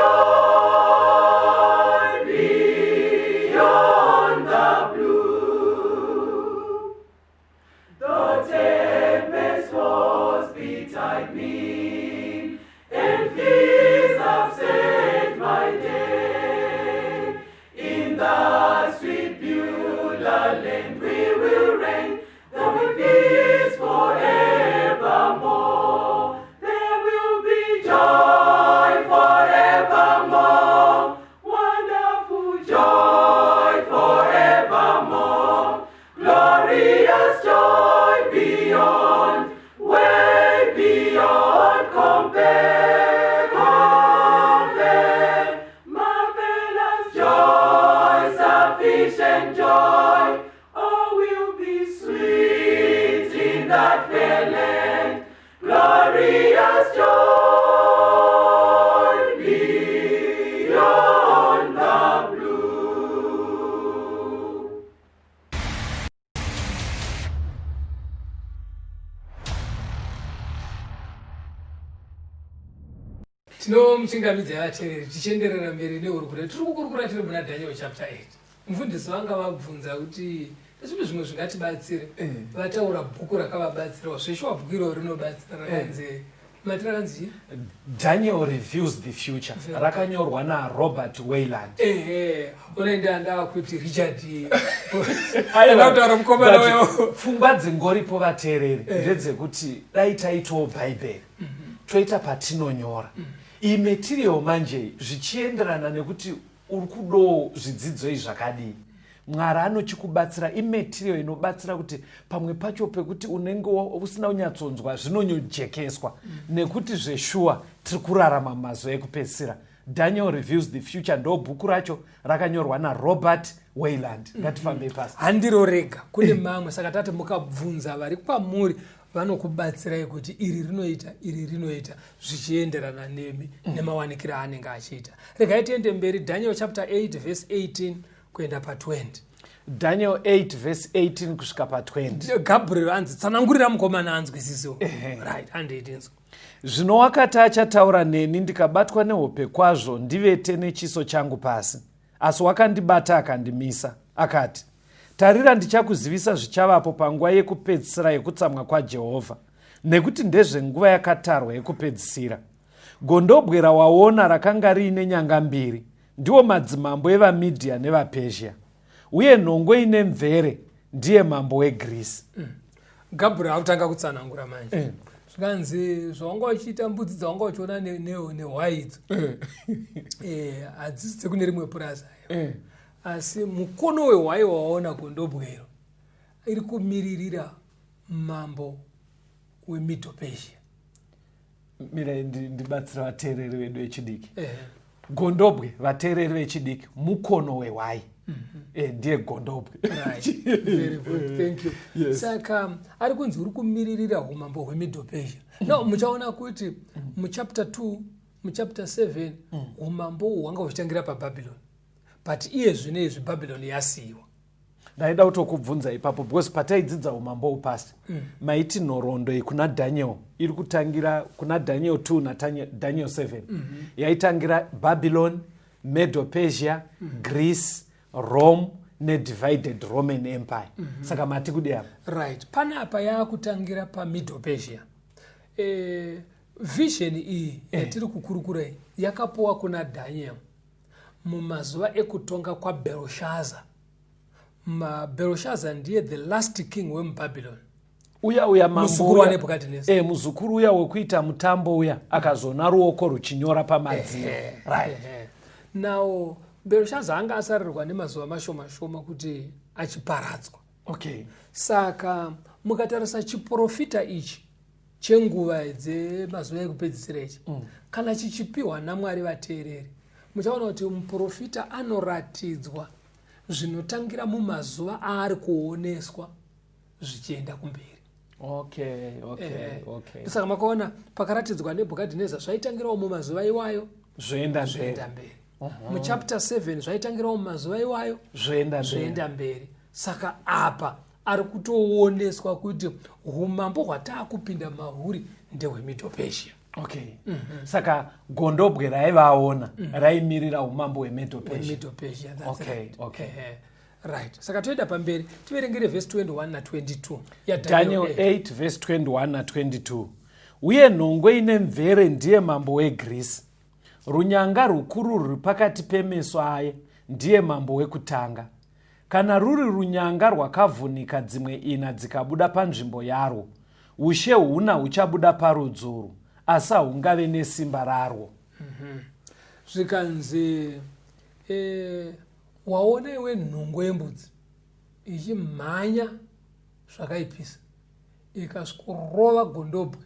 Speaker 1: beyond the blue. The tempest was betide me, and fears upset my day. In the sweet Beulah land we will reign, there will be peace forevermore. There will be joy forevermore, wonderful joy forevermore, glorious joy beyond, way beyond compare, marvelous joy, sufficient joy, all will be sweet in that fair land, glorious joy beyond the blue.
Speaker 2: Tinomuchingamidza vateereri tichienderera mberi neurukure tiri kukurukura tiri muna Daniel chapter 8. Mufundisi vanga vabvunza kuti nezvipi zvimwe zvingatibatsire, vataura bhuku rakavabatsirawo zveshuwa bhuku iro rinobatsira rakanzi matirakanzi
Speaker 3: Daniel Reviews the Future rakanyorwa naRobert Wayland.
Speaker 2: unoenda ndakuti Richard
Speaker 3: Aiwa,
Speaker 2: mukomana
Speaker 3: but
Speaker 2: wewo
Speaker 3: pfungwa dzingoripo vateereri ndedzekuti dai taitawo bhaibheri toita patinonyora iyi material manje zvichienderana nekuti uri kudowo zvidzidzo izvi zvakadii. Mwari anochikubatsira imaterial inobatsira kuti pamwe pacho pekuti unenge usina kunyatsonzwa zvinonyojekeswa nekuti zveshuwa tiri kurarama mazuva ekupedzisira. Daniel Reviews the Future ndo bhuku racho rakanyorwa naRobert Wayland. Ngatifambei pasi.
Speaker 2: handiro rega kune mamwe saka tati mukabvunza vari kwamuri vanokubatsirai kuti iri rinoita zvichienderana nemi nemawanikiro aanenge achiita. Regai tiende mberi. Daniel chapter 8 verse 18 kuenda pa20.
Speaker 3: Daniel 8 verse 18 kusvika pa20.
Speaker 2: Gabriel anzi tsanangurira mukomana anzwisiso. Right, handeitinzwa.
Speaker 3: Zvino wakati achataura neni ndikabatwa nehope kwazvo ndivete nechiso changu pasi. Asi wakandibata akandimisa. Akati, tarira ndichakuzivisa zvichavapo panguva yekupedzisira yekutsamwa kwaJehovha. Nekuti ndezvenguva yakatarwa yekupedzisira. Gondobwe rawaona rakanga riine nyanga mbiri. Ndiwo madzimambo evaMidhia nevaPezhia. Uye nhongo ine mvere ndiye mambo weGreece.
Speaker 2: Gabriel akutanga kutsanangura manje. Zvikanzi zvawanga uchiita mbudzi dzawanga uchiona nehwai idzo hadzisi dzekune rimwe purazi ayo, asi mukono wehwai wawaona gondobwero iri kumiririra mambo weMedo Persia.
Speaker 3: Mirai ndibatsira vateereri vedu vechidiki. Gondobwe vateereri vechidiki mukono wehwai. Ndiye gondobwe.
Speaker 2: Right. Very good. Thank you. Yes. Saka ari kunzi uri kumiririra umambo hweMedo Persia. No, muchaona kuti muchapter 2, muchapter 7 umambo hwanga huchitangira paBhabhironi. But iye zvino izvi Bhabhironi yasiyiwa.
Speaker 3: Ndaida kutokubvunza ipapo because pataidzidza umambo upasi maiti nhoroondo iyi kuna Daniel iri kutangira kuna Daniel 2 na Daniel 7 yaitangira Babylon, Medo Persia, Greece, Rome nedivided Roman Empire. Saka mati kudi apa.
Speaker 2: Right. Panapa yakutangira paMedo Persia. Vision iyi yatiri kukurukura iyi yakapuwa kuna Daniel mumazuva ekutonga kwaBelshazzar. Belshazzar ndiye the last king wemuBhabhironi.
Speaker 3: Uya
Speaker 2: muzukuru waNebhukadhinezari.
Speaker 3: Muzukuru uya wekuita mutambo uya akazona ruoko ruchinyora pamadziro. Right.
Speaker 2: Now Belshazzar anga asarirwa nemazuva mashoma kuti achiparadzwa.
Speaker 3: Okay.
Speaker 2: Saka mukatarisa chiprofita ichi chenguva dzemazuva ekupedzisira ichi kana chichipiwa naMwari vateereri muchaona kuti muprofita anoratidzwa zvinotangira mumazuva aari kuoneswa zvichienda kumberi.
Speaker 3: Okay.
Speaker 2: Saka makaona pakaratidzwa Nebhukadhinezari zvaitangirawo mumazuva iwayo zvoenda mberi. Muchapter 7 zvaitangirawo mumazuva iwayo zvoenda mberi. Saka apa ari kutooneswa kuti umambo hwataakupinda mahuri ndehweMedo Persia.
Speaker 3: Okay. Saka gondobwe raivaona raimirira umambo hweMedo
Speaker 2: Persia. That's
Speaker 3: okay.
Speaker 2: Right.
Speaker 3: Okay.
Speaker 2: Right. Saka toenda pamberi tiverengere verse 21 na 22 ya
Speaker 3: Daniel 8 verse 21 na 22. Uye nhongo ine mvere ndiye mambo weGreece. Runyanga rukuru ruri pakati pemeso aye ndiye mambo wekutanga. Kana ruri runyanga rwakavhunika dzimwe ina dzikabuda panzvimbo yarwo, ushe huna huchabuda parudzuru, asi hungave nesimba rarwo.
Speaker 2: Zvikanzi waona iwe nhongo yembudzi ichimhanya zvakaipisa ikasvikurova gondobwe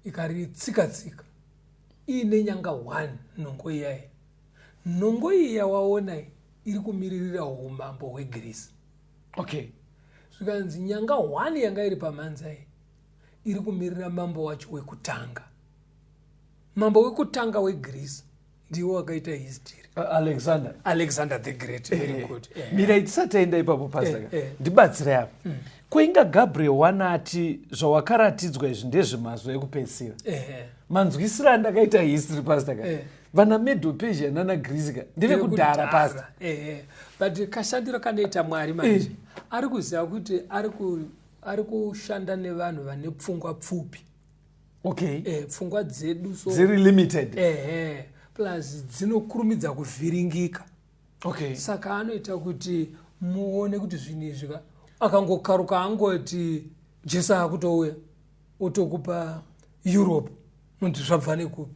Speaker 2: ikaritsika-tsika iine nyanga 1 nhongo iyayi. Nhongo iyi yawaona iri kumiririra umambo hweGreece.
Speaker 3: Okay.
Speaker 2: Zvikanzi nyanga 1 yanga iri pamhanza iyi iri kumirira mambo wacho wekutanga. Mambo wekutanga weGreece ndiwo wakaita history. Alexander the Great. Very good.
Speaker 3: Mira tisataenda ipapo pasaka. Ndibatsire apa. Kuinga Gabriel wanati zvawakaratidzwa izvi ndezvemazuva ekupedzisira. Manzwisira ndakaita history pasaka. Vana Medo Persia nana Greece ndeve kudhara pasta.
Speaker 2: But kashandiro kanoita Mwari manje ari kuziva kuti ari kushanda nevanhu vane pfungwa pfupi.
Speaker 3: Okay.
Speaker 2: Pfungwa dzedu
Speaker 3: dziri limited.
Speaker 2: plus dzinokurumidza kuvhiringika.
Speaker 3: Okay.
Speaker 2: Saka anoita kuti muone kuti zvinhu izvi akangokaruka angoti Jesu akutouya otokupa Europe kuti zvabva nekupi.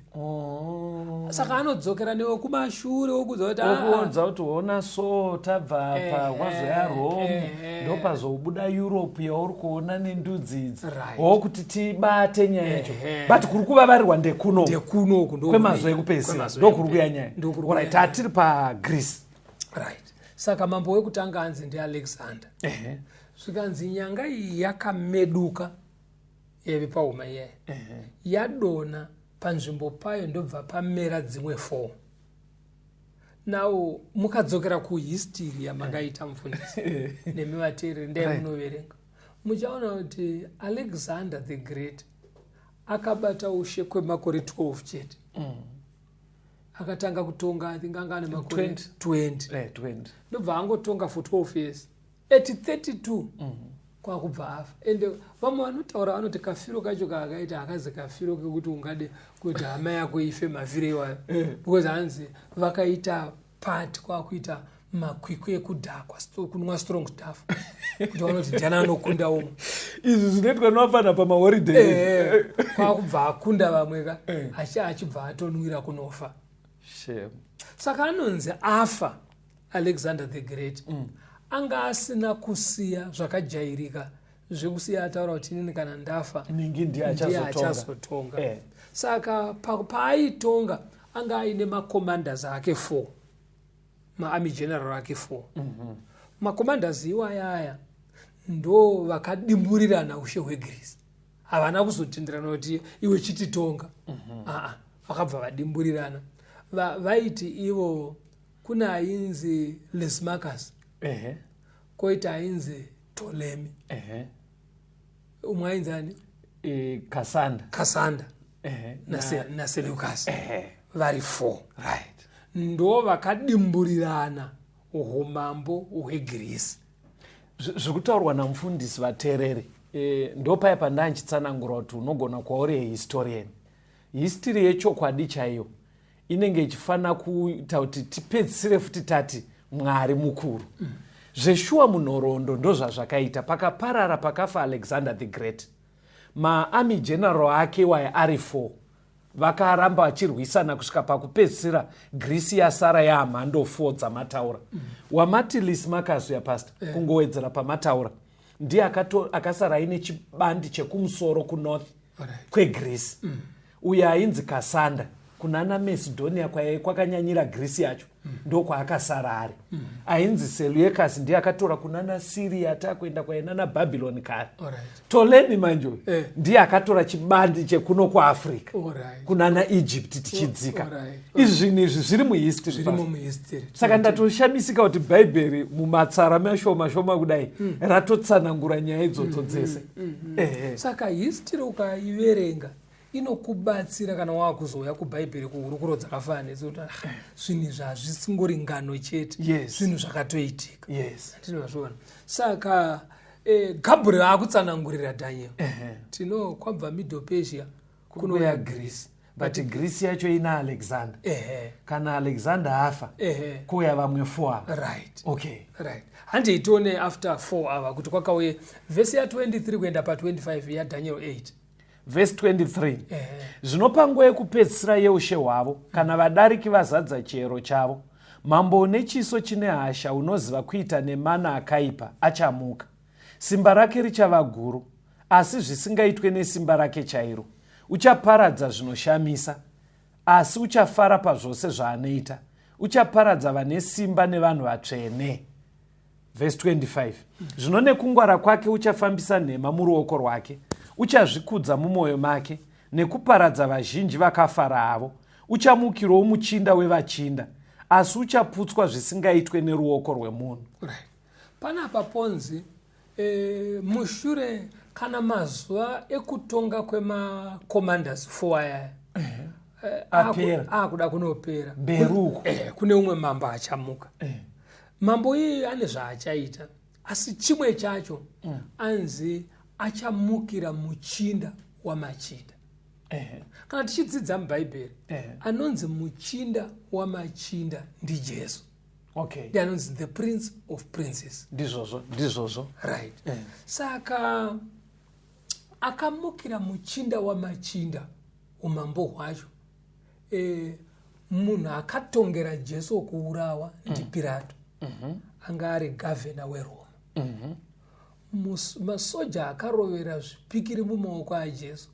Speaker 2: Saka anodzokera newe kumashure okudza kuti
Speaker 3: okuudza kuti ona so tabva apa wazoya Rome ndopazobuda Europe yauri kuona nendudzi idzi wokuti tibate nyaya yacho but kuri kuvavarwa ndekunoku kwemazuva ekupedzisira ndokuri kuya nyaya. Alright, hatiri paGreece.
Speaker 2: Right. Saka mambo wekutanga anzi ndiAlexander. Zvikanzi nyanga iyi yakameduka yevi pauma iye yadona panzvimbo payo ndobva pamera dzimwe 4. Now mukadzokera kuhistory yamakaita mufundisi nemivateereri ndai munoverenga muchaona kuti Alexander the Great akabata ushe kwemakore 12 chete. Akatanga kutonga atinganga ane makore 20 ndobva angotonga for 12 years at 32 kwakubva afa. Ende vamwe vanotaura vanoti kafiro kacho kaakaita akazi kafiro kekuti ungade kuti hama yako ife mavhiri iwayo because hanzi vakaita part kwakuita makwikwi ekudhakwa kunwa strong stuff kuti vanoti jana anokunda umwe
Speaker 3: izvi zvinoitwa novafana pamahoriday
Speaker 2: kwakubva akunda vamwe achibva atonwira kunofa. Saka anonzi afa Alexander the Great anga asina kusiya zvakajairika zvekusiya ataura kuti inini kana ndafa
Speaker 3: ndiye
Speaker 2: achazotonga. Saka paaitonga anga aine macommanders ake 4, maarmy general ake 4. Macommanders iwayaya ndo vakadimburirana ushe hweGreece. Havana kuzotenderana kuti iwe chititonga. Vakabva vadimburirana. Vaiti ivo kuna ainzi Lysimachus. Koita ainzi Ptolemy. Umwe ainzi ani? Cassander. Na Seleucus. Vari 4.
Speaker 3: Right.
Speaker 2: Ndo vakadimburirana umambo hweGreece.
Speaker 3: Zvikutaurwa namufundisi vateereri ndopaya pandanchitsanangura kuti unogona kwauri historian. History yechokwadi chaiyo inenge ichifanira kuita kuti tipedzisire futi tati Mwari mukuru. Zveshuwa munhoroondo ndozvazvakaita pakaparara pakafa Alexander the Great. Maarmy general ake waya ari 4 vakaramba vachirwisana kusvika pakupedzisira Greece yasara yaamhando 4 dzamataura. Wamati Lysimachus yapasta kungowedzera pamataura ndiye akasara aine chibandi chekumusoro kunorth kweGreece. Uye ainzi Cassander kunana Macedonia kwakanyanyira Greece yacho ndokwaakasara ari. Ainzi Seleucus ndiye akatora kunana Syria takuenda kwainana Babylon kare. Ptolemy manjo ndiye akatora chibandi chekuno kuAfrica kunana Egypt tichidzika. Izvi zvinhu izvi zviri muhistory. Saka ndatoshamisika kuti bhaibheri mumatsara mashoma shoma kudai ratotsanangura nyaya idzodzo dzese.
Speaker 2: Saka history ukaiverenga inokubatsira kana wakuzouya kubhaibheri kuhurukuro dzakafanana kuti zvinhu izvi hazvisingori ngano chete, zvinhu zvakatoitika. Tinozviona. Saka Gabriel akutsanangurira Daniel kwabva Middle Persia kunoya Greece,
Speaker 3: but Greece yacho ina Alexander. Kana Alexander afa kuya vamwe 4 ava.
Speaker 2: Right. Handi itone after 4 ava kuti kwakauye verse ya 23 kuenda pa25 ya Daniel 8.
Speaker 3: Verse 23. Zvinopa nguva yekupedzisira yeushe hwavo kana vadariki vazadza chero chavo, mambo une chiso chine hasha unoziva kuita nemana akaipa achamuka. Simba rake richava guru, asi zvisingaitwe nesimba rake chairo. Uchaparadza zvinoshamisa, asi uchafara pazvose zvaanoita. Uchaparadza vane simba nevanhu vatsvene. Verse 25. Zvino nekungwara kwake uchafambisa nhema muruoko rwake. Uchazvikudza mumwoyo make nekuparadza vazhinji vakafara havo. Uchamukirawo muchinda wevachinda, asi uchaputswa zvisingaitwe neruoko rwemunhu.
Speaker 2: Panapa ponzi mushure kana mazuva ekutonga kwemacommanders 4 aya akuda kunopera
Speaker 3: beruko
Speaker 2: kune umwe mambo achamuka. Mambo iyi ane zvaachaita, asi chimwe chacho anzi achamukira muchinda wamachinda. kana tichidzidza mubhaibheri anonzi muchinda wamachinda ndijesu.
Speaker 3: Okay.
Speaker 2: Ndiye anonzi the prince of princes.
Speaker 3: Ndizvozvo.
Speaker 2: Right. Saka akamukira muchinda wamachinda umambo hwacho. Munhu akatongera Jesu kuurawa ndiPirato. Anga ari gavhena weRoma. Masoja akarovera zvipikiri mumaoko aJesu,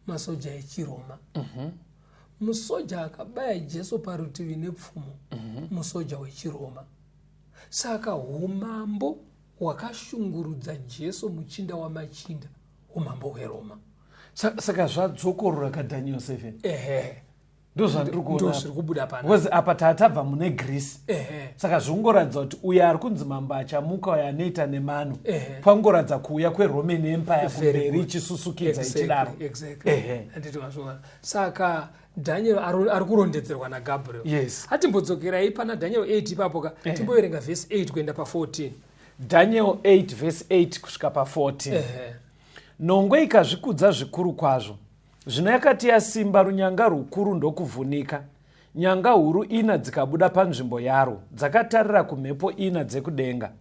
Speaker 2: masoja echiRoma. Musoja akabaya Jesu parutivi nepfumo, musoja wechiRoma. Saka umambo hwakashungurudza Jesu muchinda wamachinda, umambo weRoma.
Speaker 3: Saka zvadzokorora kaDaniel 7. Ndozvandiri
Speaker 2: kubuda pana.
Speaker 3: Apa tatabva mune Greece. Saka zvongoratidza kuti uyo ari kunzi mambo achamuka uyo anoita nemano. Pangoratidza kuuya kweRoman Empire kumberi ichisusukidza ichidaro.
Speaker 2: Saka Daniel ari kurondedzerwa naGabriel.
Speaker 3: Yes.
Speaker 2: Hatimbodzokerai pana Daniel 8 ipapo timboverenga verse 8 kuenda pa14.
Speaker 3: Daniel 8 verse 8 kusvika pa14. Nhongwe ikazvikudza zvikuru kwazvo. Zvino yakati yasimba runyanga rukuru ndokuvhunika. Nyanga huru ina dzikabuda panzvimbo yaro, dzakatarira kumhepo ina dzekudenga.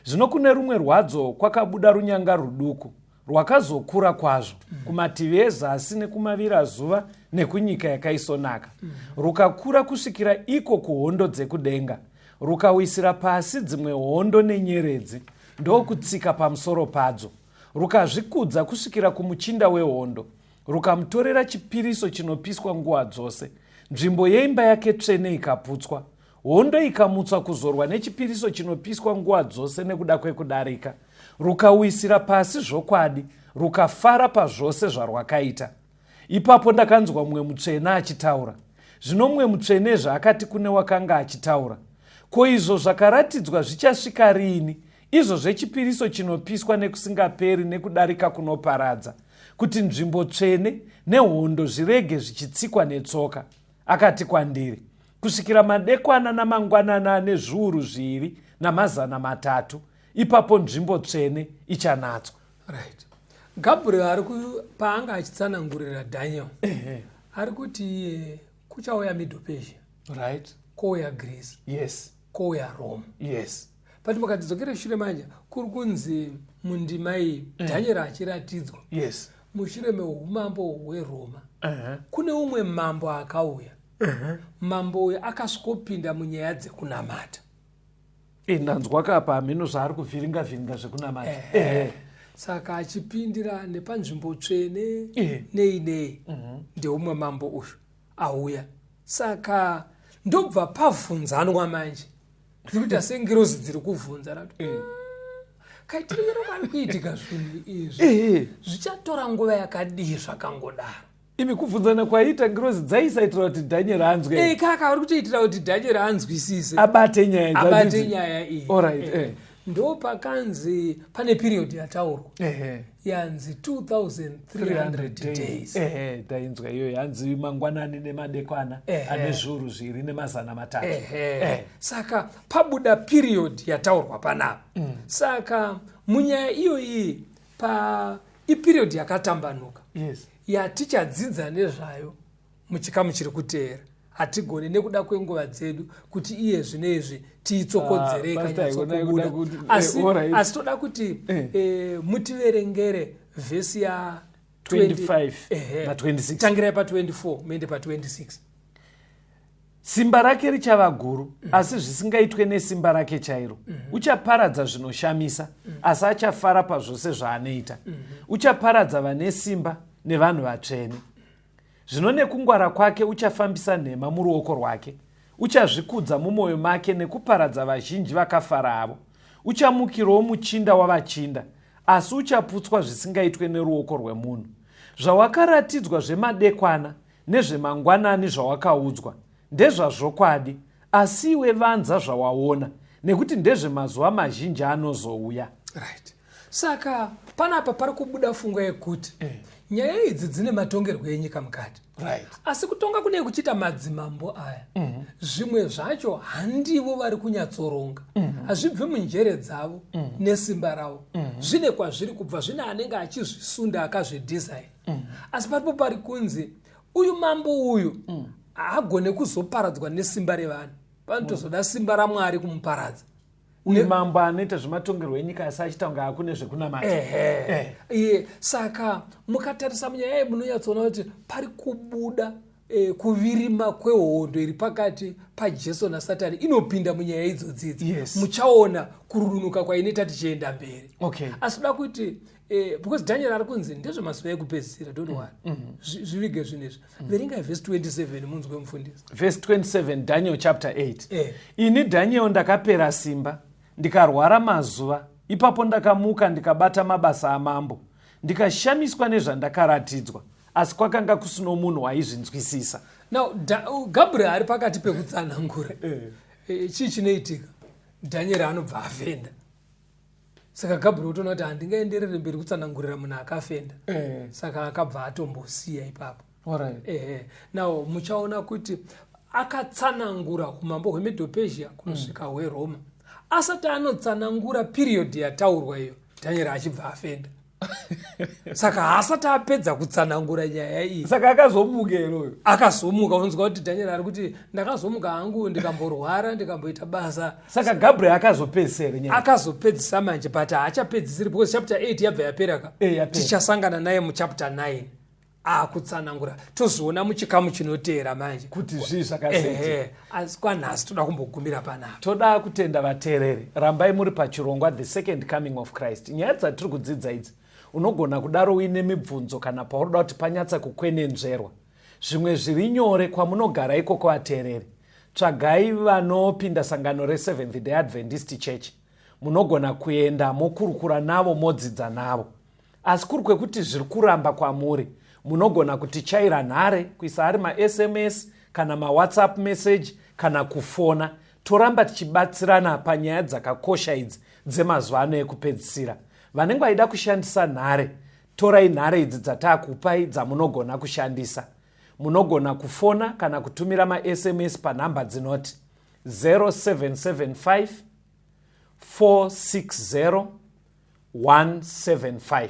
Speaker 3: Zvino kune rumwe rwadzo kwakabuda runyanga ruduku, rwakazokura kwazvo, kumativi ezasi nekumavirazuva nekunyika yakaisonaka. Rukakura kusvikira iko kuhondo dzekudenga. Rukawisira pasi dzimwe hondo nenyeredzi, ndokutsika pamusoro padzo. Rukazvikudza kusvikira kumuchinda wehondo. Rukamutorera chipiriso chinopiswa nguva dzose. Nzvimbo yeimba yake tsvene ikaputswa. Hondo ikamutswa kuzorwa nechipiriso chinopiswa nguva dzose nekuda kwekudarika. Rukawisira pasi zvokwadi, rukafara pazvose zvarwakaita. Ipapo ndakanzwa mumwe mutsvene achitaura. Zvino mumwe mutsvenezve akati kune wakanga achitaura, ko izvo zvakaratidzwa zvichasvika rini, izvo zvechipiriso chinopiswa nekusingaperi nekudarika kunoparadza, kuti nzvimbo tsvene nehondo zvirege zvichitsikwa netsoka? Akati kwandiri, kusvikira madekwana namangwanana ane zviuru 203, ipapo nzvimbo tsvene ichanatsa.
Speaker 2: Right. Gabriel paanga achitsanangurira Daniel, ari kuti kuchauya Middle Persia.
Speaker 3: Right.
Speaker 2: Kouya Greece.
Speaker 3: Yes.
Speaker 2: Kouya Rome.
Speaker 3: Yes.
Speaker 2: But mukatidzokere shure manje kuri kunzi mundimai Daniel achiratidzwa.
Speaker 3: Yes.
Speaker 2: Mushure meumambo hweRoma. Kune umwe mambo akauya. Mambo uyu akasvikopinda munyaya dzekunamata.
Speaker 3: Ndanzwa kapa hameno zvaari kuvhiringa zvekunamata.
Speaker 2: Saka achipindira nepanzvimbo tsvene nei ndeumwe mambo uyu auya. Saka ndobva pavhunzanwa manje kuti sengirozi dziri kuvhunza rati kaitiriro kari kuitika zvinhu izvi zvichatora nguva yakadii zvakangodaro.
Speaker 3: Imi kubvunzana kwaiita ngirozi dzaisaitira kuti Daniel anzwe.
Speaker 2: Kaka ari kutoitira kuti Daniel anzwisise,
Speaker 3: abate nyaya
Speaker 2: iyi.
Speaker 3: Alright.
Speaker 2: Ndo pakanzi pane period yataurwa yanzi 2300 days.
Speaker 3: Tainzwa iyo yanzi mangwanani nemadekwana ane zviuru 203.
Speaker 2: Saka pabuda period yataurwa panapa. Saka munyaya iyoyi iperiod yakatambanuka.
Speaker 3: Yes.
Speaker 2: Yatichadzidza nezvayo muchikamu chiri kuteera. Hatigoni nekuda kwenguva dzedu kuti iye zvinezvi tiitsokodzerei kanyatsokubuda. Asi toda kuti mutiverengere vhesi ya
Speaker 3: 25 na 26.
Speaker 2: Tangirai pa24 muende pa26.
Speaker 3: Simba rake richava guru, asi zvisingaitwe nesimba rake chairo. Uchaparadza zvinoshamisa, asi achafara pazvose zvaanoita. Uchaparadza vane simba nevanhu vatsvene. Zvino nekungwara kwake uchafambisa nhema muruoko rwake. Uchazvikudza mumwoyo make nekuparadza vazhinji vakafara avo. Uchamukirawo muchinda wavachinda, asi uchaputswa zvisingaitwe neruoko rwemunhu. Zvawakaratidzwa zvemadekwana nezvemangwanani zvawakaudzwa ndezvazvokwadi, asi iwe vanza zvawaona, nekuti ndezvemazuva mazhinji anozouya.
Speaker 2: Right. Saka panapa pari kubuda fungo yekuti nyaya idzi dzine matongerwo enyika mukati.
Speaker 3: Right.
Speaker 2: Asi kutonga kune kuchita madzimambo aya. Zvimwe zvacho handivo vari kunyatsoronga. Hazvibve munjere dzavo nesimba ravo. Zvine kwazviri kubva, zvine anenge achizvisunda akazvidesign. Asi paripo pari kunzi uyu mambo uyu haagone kuzoparadzwa nesimba revanhu, vanotozoda simba raMwari kumuparadza.
Speaker 3: uyu mambo anoita zvematongerwo enyika asi achita kunge hakune zvekunamata.
Speaker 2: Iye saka mukatarisa munyaya munonyatsoona kuti pari kubuda kuvirima kwehondo iri pakati paJesu naSatani inopinda munyaya idzodzidzi.
Speaker 3: Yes.
Speaker 2: Muchaona kururunuka kwainoita tichienda mberi.
Speaker 3: Okay.
Speaker 2: Asi da kuti because Daniel ari kunzi ndezvemazuva ekupedzisira, don't worry. Zvivige zvinezvi. Verengai verse 27 munzwe mufundisi.
Speaker 3: Verse 27, Daniel chapter 8. Ini Daniel ndakapera simba, ndikarwara mazuva, ipapo ndakamuka ndikabata mabasa amambo, ndikashamiswa nezvandakaratidzwa, asi kwakanga kusino munhu waizvinzwisisa.
Speaker 2: Now Gabriel ari pakati pekutsanangura. Chii chinoitika? Daniel anobva afenda. Saka Gabriel utoona kuti handingaenderere mberi kutsanangurira munhu akafenda. Saka akabva atombosiya ipapo. Now muchaona kuti akatsanangura umambo hweMedo Persia kunosvika hweRoma. Asati anotsanangura period yataurwa iyo, Daniel achibva afenda. Saka haasati apedza kutsanangura nyaya iyi.
Speaker 3: Saka akazomuka iroyo.
Speaker 2: Akazomuka, unonzwa kuti Daniel ari kuti ndakazomuka hangu ndikamborwara ndikamboita basa.
Speaker 3: Saka Gabriel akazopedzisira nyaya.
Speaker 2: Akazopedzisa manje but haachapedzisiri because chapter 8 yabva yapera ka. Tichasangana naye muchapter 9. Akutsanangura. Tozoona muchikamu chinoteera manje
Speaker 3: kuti zvii zvakasenzeka.
Speaker 2: Asi kwanhasi toda kumbogumira panapa.
Speaker 3: Toda kutenda vateereri, rambai muri pachirongwa The Second Coming of Christ. Nyaya dzatiri kudzidza idzi unogona kudaro uine mibvunzo kana paunoda kuti panyatsa kukwenenzverwa. Zvimwe zviri nyore kwamunogara ikoko vateereri. Tsvagai vanopinda sangano reSeventh Day Adventist Church. Munogona kuenda mokurukura navo modzidza navo. Asi kuri kwekuti zviri kuramba kwamuri, munogona kutichaira nhare, kuisa ari maSMS kana maWhatsApp message kana kufona. Toramba tichibatsirana panyaya dzakakosha idzi dzemazuva ano ekupedzisira. Vanenge vaida kushandisa nhare, torai nhare idzi dzataakupai dzamunogona kushandisa. Munogona kufona kana kutumira maSMS panhamba dzinoti 0775 460 175.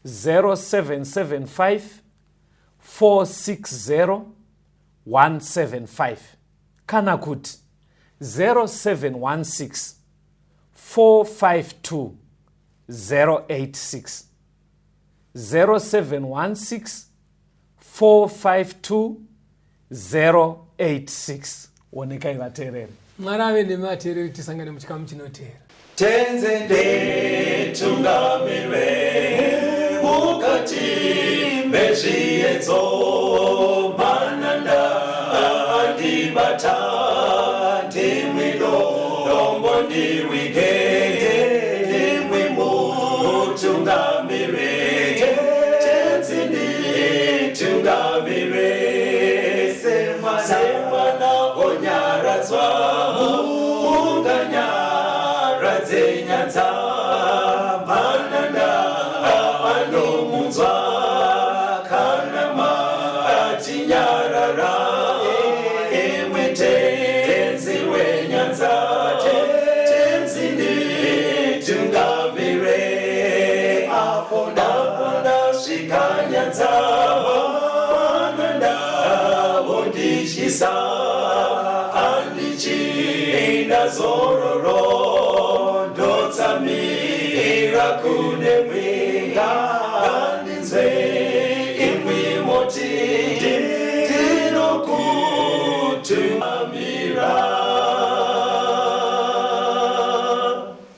Speaker 3: 0775 460 175 kana kuti 0716 452 086. 0716 452 086. Wonekai vateereri.
Speaker 2: Mwari ave nemateereri, tisangane muchikamu chinoteera.
Speaker 1: Tenzende tungamirwe mukati mezviedzo mananda andibata ndimwino dombo ndiwike ndimwimo tungamirwe tenzende tungamirwe semwana onyaradzwa unganyara nyanza mananda anomunzwa kana matinyarara emwete tenzi wenyanza tenzindi tungamire apo ndasvika nyanza mananda vondishisa andichienda zororo